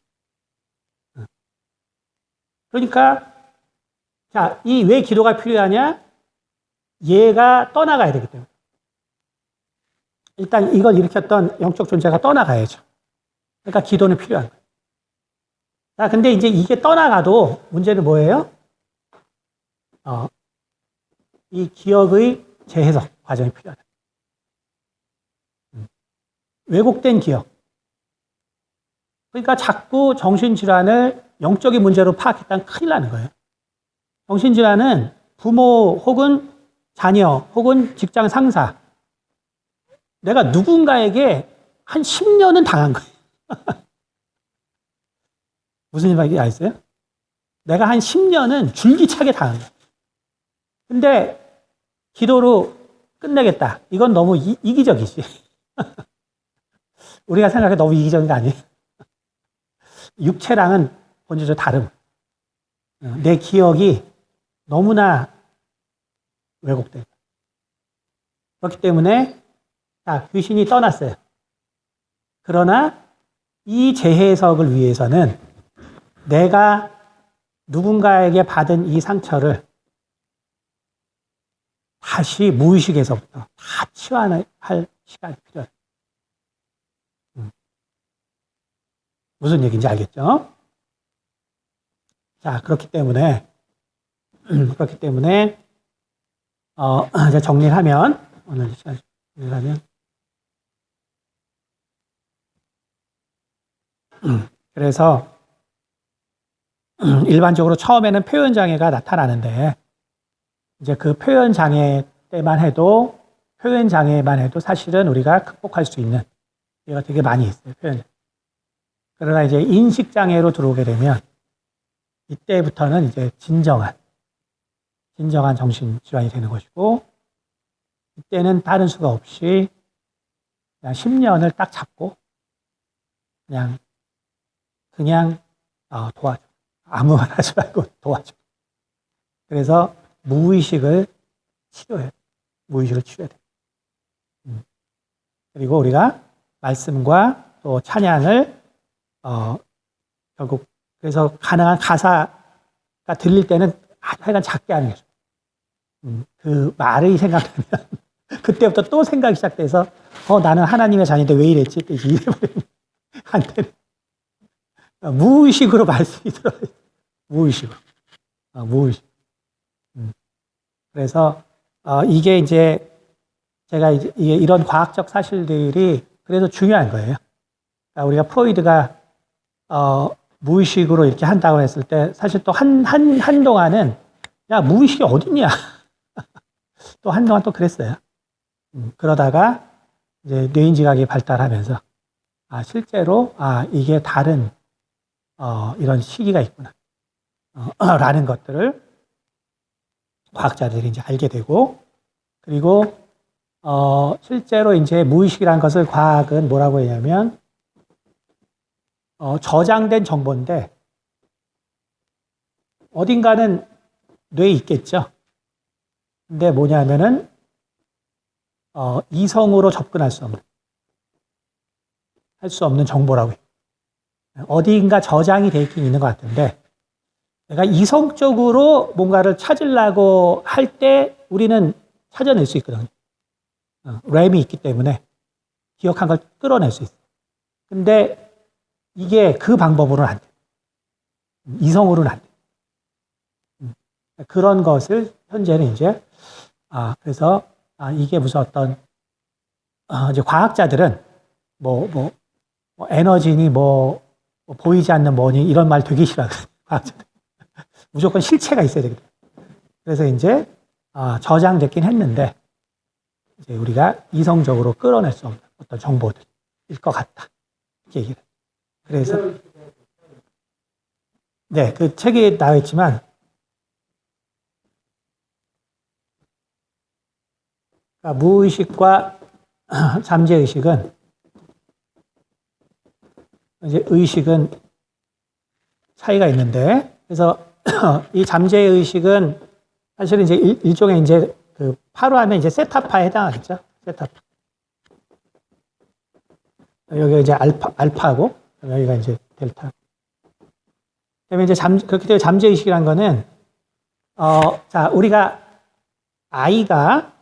그러니까 자, 이 왜 기도가 필요하냐? 얘가 떠나가야 되기 때문에. 일단 이걸 일으켰던 영적 존재가 떠나가야죠. 그러니까 기도는 필요한 거예요. 자, 근데 이제 이게 떠나가도 문제는 뭐예요? 이 기억의 재해석 과정이 필요하다. 왜곡된 기억. 그러니까 자꾸 정신질환을 영적인 문제로 파악했다면 큰일 나는 거예요. 정신질환은 부모 혹은 자녀 혹은 직장 상사 내가 누군가에게 한 10년은 당한 거예요. 무슨 말인지 아세요? 내가 한 10년은 줄기차게 당한 거예요. 근데 기도로 끝내겠다. 이건 너무 이기적이지. 우리가 생각해 너무 이기적인 거 아니에요? 육체랑은 본질적으로 다름. 내 기억이 너무나 왜곡된 거예요. 그렇기 때문에 귀신이 떠났어요. 그러나 이 재해석을 위해서는 내가 누군가에게 받은 이 상처를 다시 무의식에서부터 다 치유할 시간이 필요해요. 무슨 얘기인지 알겠죠? 자, 그렇기 때문에 이제 정리하면 오늘 시간 정리하면 그래서 일반적으로 처음에는 표현 장애가 나타나는데 이제 그 표현 장애만 해도 사실은 우리가 극복할 수 있는 예가 되게 많이 있어요. 표현. 그러나 이제 인식 장애로 들어오게 되면 이때부터는 이제 진정한 정신질환이 되는 것이고 이때는 다른 수가 없이 그냥 10년을 딱 잡고 그냥 도와줘. 아무 말 하지 말고 도와줘. 그래서 무의식을 치료해야 돼. 그리고 우리가 말씀과 또 찬양을 결국 그래서 가능한 가사가 들릴 때는 하여간 작게 하는 거죠. 그 말이 생각나면 그때부터 또 생각이 시작돼서 나는 하나님의 자녀인데 왜 이랬지? 이래버리면 안 되는. 무의식으로 말씀이 들어요. 무의식으로. 그래서 이게 이제 제가 이런 과학적 사실들이 그래서 중요한 거예요. 그러니까 우리가 프로이드가 무의식으로 이렇게 한다고 했을 때 사실 또 한동안은 야, 무의식이 어딨냐? 또 한동안 또 그랬어요. 그러다가 이제 뇌인지각이 발달하면서 실제로 이게 다른 이런 시기가 있구나. 라는 것들을 과학자들이 이제 알게 되고 그리고 실제로 이제 무의식이라는 것을 과학은 뭐라고 하냐면 저장된 정보인데 어딘가는 뇌에 있겠죠. 근데 뭐냐면은 이성으로 접근할 수 없는 할 수 없는 정보라고 해요. 어딘가 저장이 돼 있긴 있는 것 같은데 내가 이성적으로 뭔가를 찾으려고 할 때 우리는 찾아낼 수 있거든요. 램이 있기 때문에 기억한 걸 끌어낼 수 있어요. 근데 이게 그 방법으로는 안 돼. 이성으로는 안 돼. 그런 것을 현재는 이제 그래서 이게 무슨 어떤 이제 과학자들은 뭐 에너지니 보이지 않는 뭐니 이런 말 되게 싫어하거든요. 과학자들. 무조건 실체가 있어야 되거든요. 그래서 이제 저장됐긴 했는데 이제 우리가 이성적으로 끌어낼 수 없는 어떤 정보들일 것 같다. 이렇게 얘기를. 그래서 네, 그 책에 나와 있지만 그러니까 무의식과 잠재의식은 이제 의식은 차이가 있는데 그래서 이 잠재의식은 사실은 이제 일종의 이제 그 파로 하면 이제 세타파에 해당하겠죠. 세타파. 여기가 이제 알파고 여기가 이제 델타. 그다음에 이제 그렇게 되면 잠재의식이란 거는 자 우리가 아이가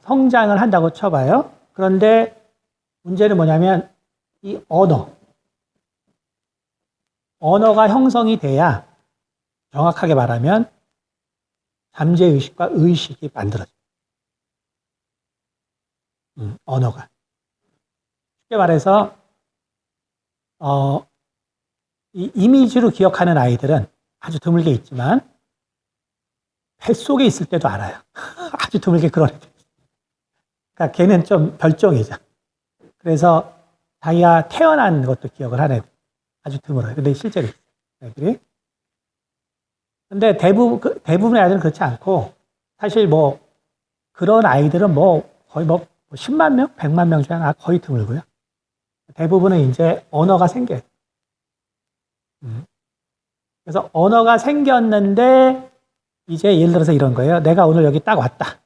성장을 한다고 쳐봐요. 그런데 문제는 뭐냐면 이 언어가 형성이 돼야 정확하게 말하면 잠재의식과 의식이 만들어져요. 언어가. 쉽게 말해서 이 이미지로 기억하는 아이들은 아주 드물게 있지만 뱃속에 있을 때도 알아요. 아주 드물게 그런 애들. 그러니까 걔는 좀 별종이죠. 그래서 자기가 태어난 것도 기억을 하는 애들. 아주 드물어요. 근데 실제로 있어요. 애들이. 근데 대부분의 아이들은 그렇지 않고 사실 그런 아이들은 거의 10만 명, 100만 명 중에 거의 드물고요. 대부분은 이제 언어가 생겨요. 그래서 언어가 생겼는데 이제 예를 들어서 이런 거예요. 내가 오늘 여기 딱 왔다.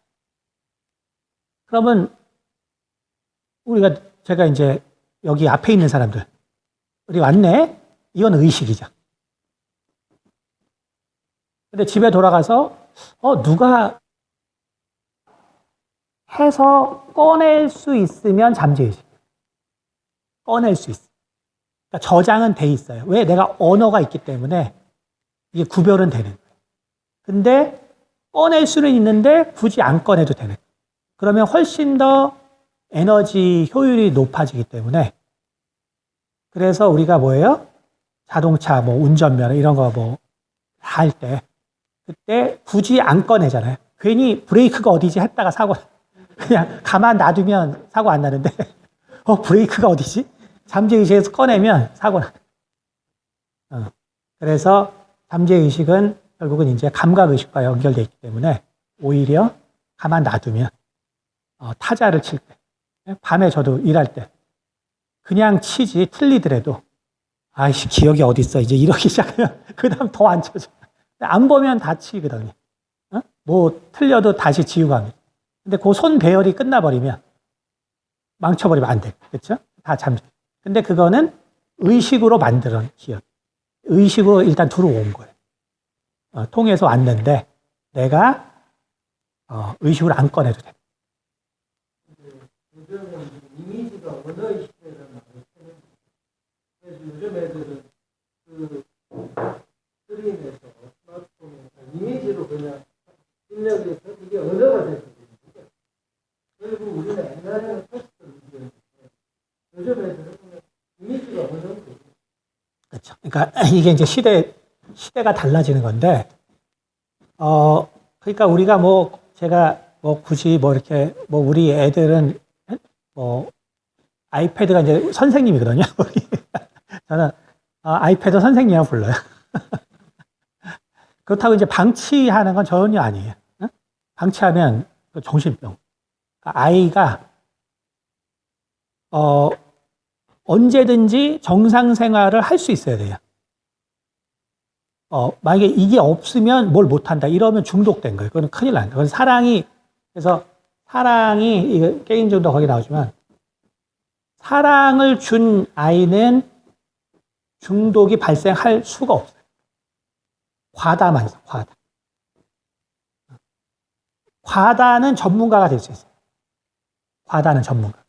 그러면 제가 이제 여기 앞에 있는 사람들 우리 왔네. 이건 의식이죠. 근데 집에 돌아가서 누가 해서 꺼낼 수 있으면 잠재의식. 꺼낼 수 있어. 그러니까 저장은 돼 있어요. 왜? 내가 언어가 있기 때문에 이게 구별은 되는 거예요. 근데 꺼낼 수는 있는데 굳이 안 꺼내도 되는 거예요. 그러면 훨씬 더 에너지 효율이 높아지기 때문에 그래서 우리가 뭐예요? 자동차 운전면허 이런 거 할 때 그때 굳이 안 꺼내잖아요. 괜히 브레이크가 어디지 했다가 사고 그냥 가만 놔두면 사고 안 나는데 브레이크가 어디지? 잠재의식에서 꺼내면 사고 나. 그래서 잠재의식은 결국은 이제 감각의식과 연결되어 있기 때문에 오히려 가만 놔두면 타자를 칠 때, 밤에 저도 일할 때 그냥 치지 틀리더라도 아이씨 기억이 어디 있어 이제 이러기 시작하면 그 다음 더 안 쳐져. 안 보면 다 치거든요. 틀려도 다시 지우고 합니다. 근데 그 손 배열이 끝나버리면 망쳐버리면 안 돼. 그렇죠? 다 잠재. 근데 그거는 의식으로 만드는 기억. 의식으로 일단 들어온 거예요. 통해서 왔는데 내가 의식으로 안 꺼내도 돼. 요즘은 이미지가 언어의 시대라는 말을 쓰는 그래서 요즘 애들은 그 스크린에서 스마트폰에서 이미지로 그냥 입력해서 이게 언어가 되는 거예요. 결국 우리는 옛날에는 텍스트를 읽었는데 요즘 애들은 그냥 이미지가 언어인 거죠. 그렇죠. 그러니까 이게 이제 시대가 달라지는 건데, 그러니까 우리가 제가 굳이 이렇게 우리 애들은 아이패드가 이제 선생님이거든요. 저는 아이패드 선생님이라고 불러요. 그렇다고 이제 방치하는 건 전혀 아니에요. 방치하면 정신병. 그러니까 아이가 언제든지 정상 생활을 할 수 있어야 돼요. 만약에 이게 없으면 뭘 못한다 이러면 중독된 거예요. 그건 큰일 난다. 그래서 사랑이 이거 게임 정도 거기 나오지만 사랑을 준 아이는 중독이 발생할 수가 없어요. 과다만 있어, 과다. 과다는 전문가가 될 수 있어요. 과다는 전문가.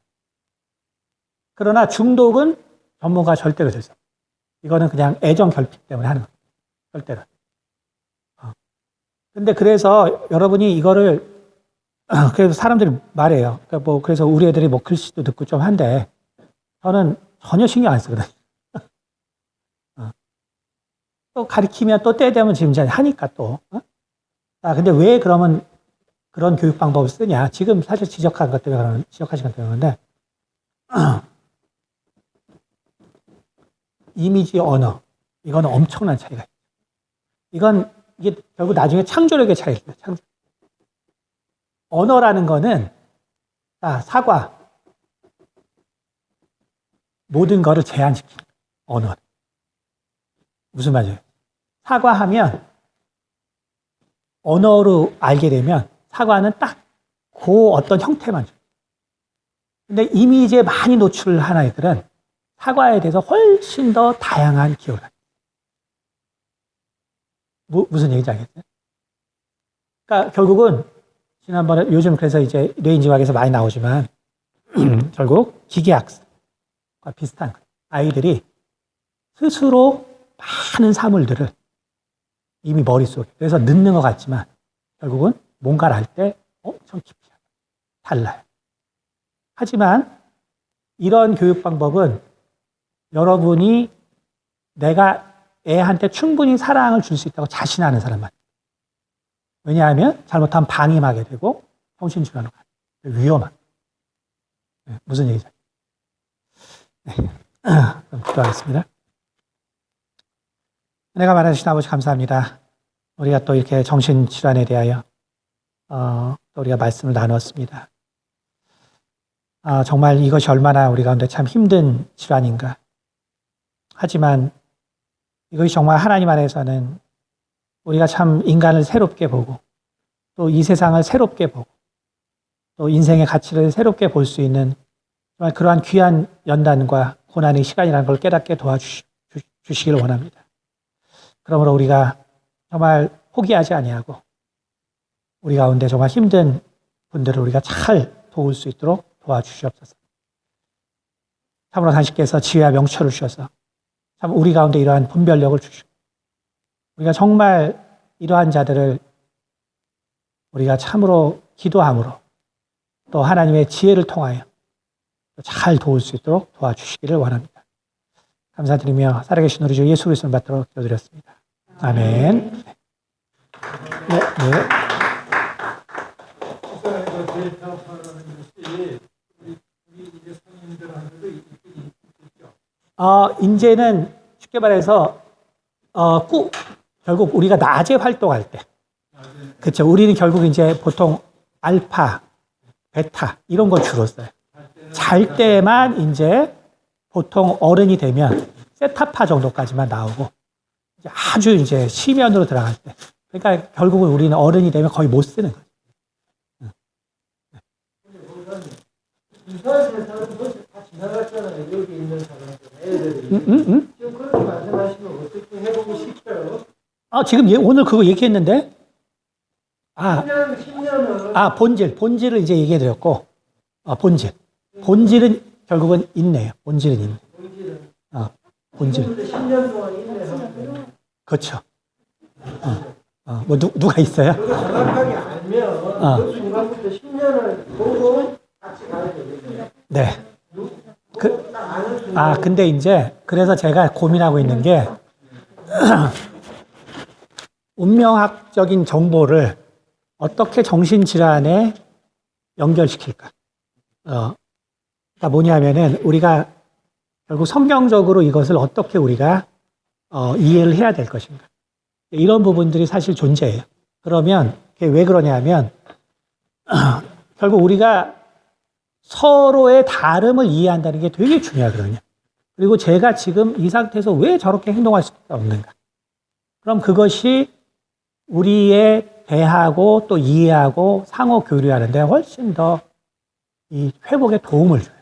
그러나 중독은 전문가가 절대로 될 수 없어요. 이거는 그냥 애정 결핍 때문에 하는 거예요. 절대로. 근데 그래서 여러분이 이거를 그래서 사람들이 말해요. 그러니까 뭐 그래서 우리 애들이 뭐 글씨도 듣고 좀 한데 저는 전혀 신경 안 쓰거든요. 또 가리키면 또 때 되면 지금 이제 하니까 또. 근데 왜 그러면 그런 교육 방법을 쓰냐? 지금 사실 지적한 것 때문에 지적하신 것 때문에 이미지 언어 이거는 엄청난 차이가 있어요. 이게 결국 나중에 창조력의 차이입니다. 언어라는 거는 사과 모든 거를 제한시키는 언어. 무슨 말이에요? 사과하면 언어로 알게 되면 사과는 딱 그 어떤 형태만 줘요. 근데 이미지에 많이 노출한 아이들은 사과에 대해서 훨씬 더 다양한 기억을 합니다. 무슨 얘기인지 알겠어요? 그러니까 결국은 지난번에 요즘 그래서 이제 뇌인지학에서 많이 나오지만 결국 기계학습과 비슷한 거예요. 아이들이 스스로 많은 사물들을 이미 머릿속에 그래서 늦는 것 같지만 결국은 뭔가를 할 때 엄청 깊이 달라요. 하지만 이런 교육 방법은 여러분이 내가 애한테 충분히 사랑을 줄 수 있다고 자신하는 사람만. 왜냐하면 잘못하면 방임하게 되고 정신질환으로 가요. 위험한. 네, 무슨 얘기죠? 네. 그럼 기도하겠습니다. 은혜가 많으신 아버지 감사합니다. 우리가 또 이렇게 정신질환에 대하여 또 우리가 말씀을 나눴습니다. 정말 이것이 얼마나 우리 가운데 참 힘든 질환인가. 하지만 이것이 정말 하나님 안에서는 우리가 참 인간을 새롭게 보고 또 이 세상을 새롭게 보고 또 인생의 가치를 새롭게 볼 수 있는 정말 그러한 귀한 연단과 고난의 시간이라는 걸 깨닫게 도와주시기를 원합니다. 그러므로 우리가 정말 포기하지 아니하고 우리 가운데 정말 힘든 분들을 우리가 잘 도울 수 있도록 도와주시옵소서. 참으로 당신께서 지혜와 명철을 주셔서 참 우리 가운데 이러한 분별력을 주시고 우리가 정말 이러한 자들을 우리가 참으로 기도함으로 또 하나님의 지혜를 통하여 잘 도울 수 있도록 도와주시기를 원합니다. 감사드리며 살아계신 우리 주 예수 그리스도를 받도록 기도드렸습니다. 아멘. 네. 세상에서 제일 타협하는 것이 우리 이제 성인들한테도 있겠죠. 이제는 쉽게 말해서 결국 우리가 낮에 활동할 때, 그렇죠. 우리는 결국 이제 보통 알파, 베타 이런 걸 주로 써요. 잘 때만 이제 보통 어른이 되면 세타파 정도까지만 나오고 이제 아주 이제 심연으로 들어갈 때, 그러니까 결국은 우리는 어른이 되면 거의 못 쓰는 거죠. 이사 세상은 벌써 다 지나갔잖아요. 여기 있는 사람들, 애들이. 지금 그렇게 말씀하시면 어떻게 해보고 싶어요? 지금 오늘 그거 얘기했는데, 10년을. 본질을 이제 얘기해드렸고, 본질은 결국은 있네요. 본질은 있네. 본질. 10년 동안 인내하고. 그렇죠. 누가 있어요? 그걸 정확하게 알면 그 순간부터 10년을 보고 같이 가야 되거든요. 네. 근데 이제 그래서 제가 고민하고 있는 게 운명학적인 정보를 어떻게 정신질환에 연결시킬까? 그러니까 뭐냐면은 우리가 결국 성경적으로 이것을 어떻게 우리가 이해를 해야 될 것인가? 이런 부분들이 사실 존재해요. 그러면 그게 왜 그러냐면 결국 우리가 서로의 다름을 이해한다는 게 되게 중요하거든요. 그리고 제가 지금 이 상태에서 왜 저렇게 행동할 수 없는가? 그럼 그것이 우리의 대하고 또 이해하고 상호 교류하는 데 훨씬 더 이 회복에 도움을 줘요.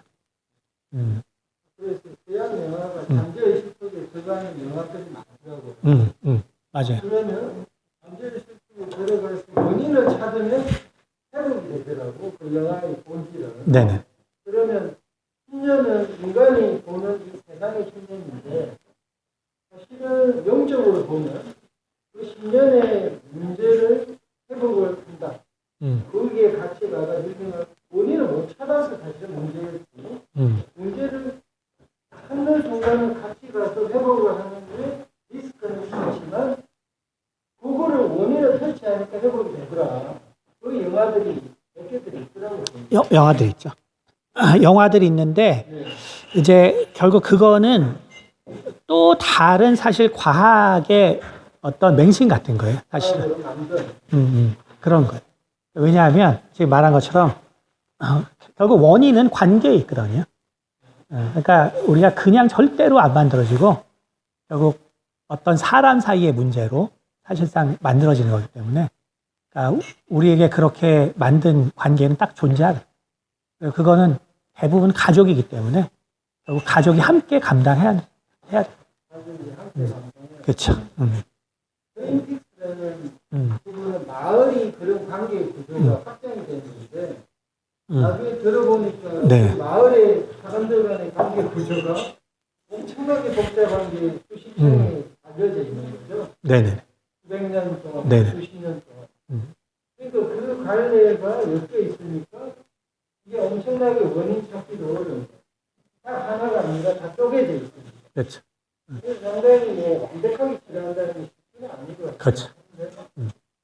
그래서 대학 영화가 잠재의식 속에 들어가는 영화들이 많더라고요. 맞아요. 그러면 잠재의식 속에 들어가서 원인을 찾으면 그 영화의 본질은. 네네. 그러면 10년은 인간이 보는 이 세상의 10년인데 사실은 영적으로 보면 그 10년의 문제를 회복을 한다. 거기에 같이 가가 이렇게 원인을 못 찾아서 사실은 문제였지. 문제를 찾는 순간은 같이 가서 회복을 하는데 리스크는 있지만 그거를 원인을 터치하니까 회복이 되더라. 그 영화들이 몇 개들이 있더라고요. 영화들 있죠. 영화들이 있는데 네. 이제 결국 그거는 또 다른 사실 과학의 어떤 맹신 같은 거예요. 사실은. 남들. 그런 거예요. 왜냐하면 지금 말한 것처럼 결국 원인은 관계에 있거든요. 그러니까 우리가 그냥 절대로 안 만들어지고 결국 어떤 사람 사이의 문제로 사실상 만들어지는 거기 때문에 그러니까 우리에게 그렇게 만든 관계는 딱 존재하거든요. 그거는 대부분 가족이기 때문에 결국 가족이 함께 감당해야 돼. 가족이 함께 그렇죠. 트윈픽스라는 부분은 마을이 그런 관계 구조가 확장이 되는데 나중에 들어보니까 네. 그 마을의 사람들 간의 관계 구조가 엄청나게 복잡한 게 수십 년이 알려져 있는 거죠. 네네. 수백 년 동안, 네네. 수십 년 동안. 그러니까 그 관례가 엮여 있으니까 이게 엄청나게 원인 찾기도 어려운 거예요. 다 하나가 아니라 다 쪼개져 있습니다. 그렇죠. 그래서 상당히 뭐 완벽하게 치료한다는 게 쉽지는 아닌 것 같아요. 그렇죠.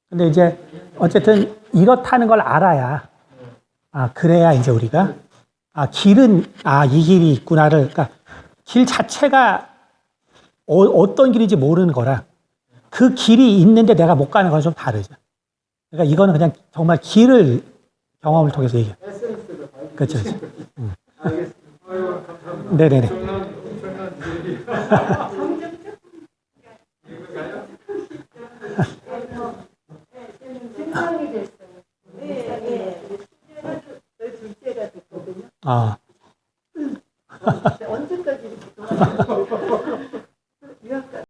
근데 이제 어쨌든 이렇다는 걸 알아야 그래야 이제 우리가 길은 이 길이 있구나를 그러니까 길 자체가 어떤 길인지 모르는 거랑 그 길이 있는데 내가 못 가는 건 좀 다르죠. 그러니까 이거는 그냥 정말 길을 경험을 통해서 얘기해요. 에센스가 밝히. 그렇죠. 그렇죠. 알겠습니다. 아유, 감사합니다. 네네네. 엄청난 일이. 증상이 됐어요. 저희 둘째가 됐거든요. 아, 언제까지 이렇게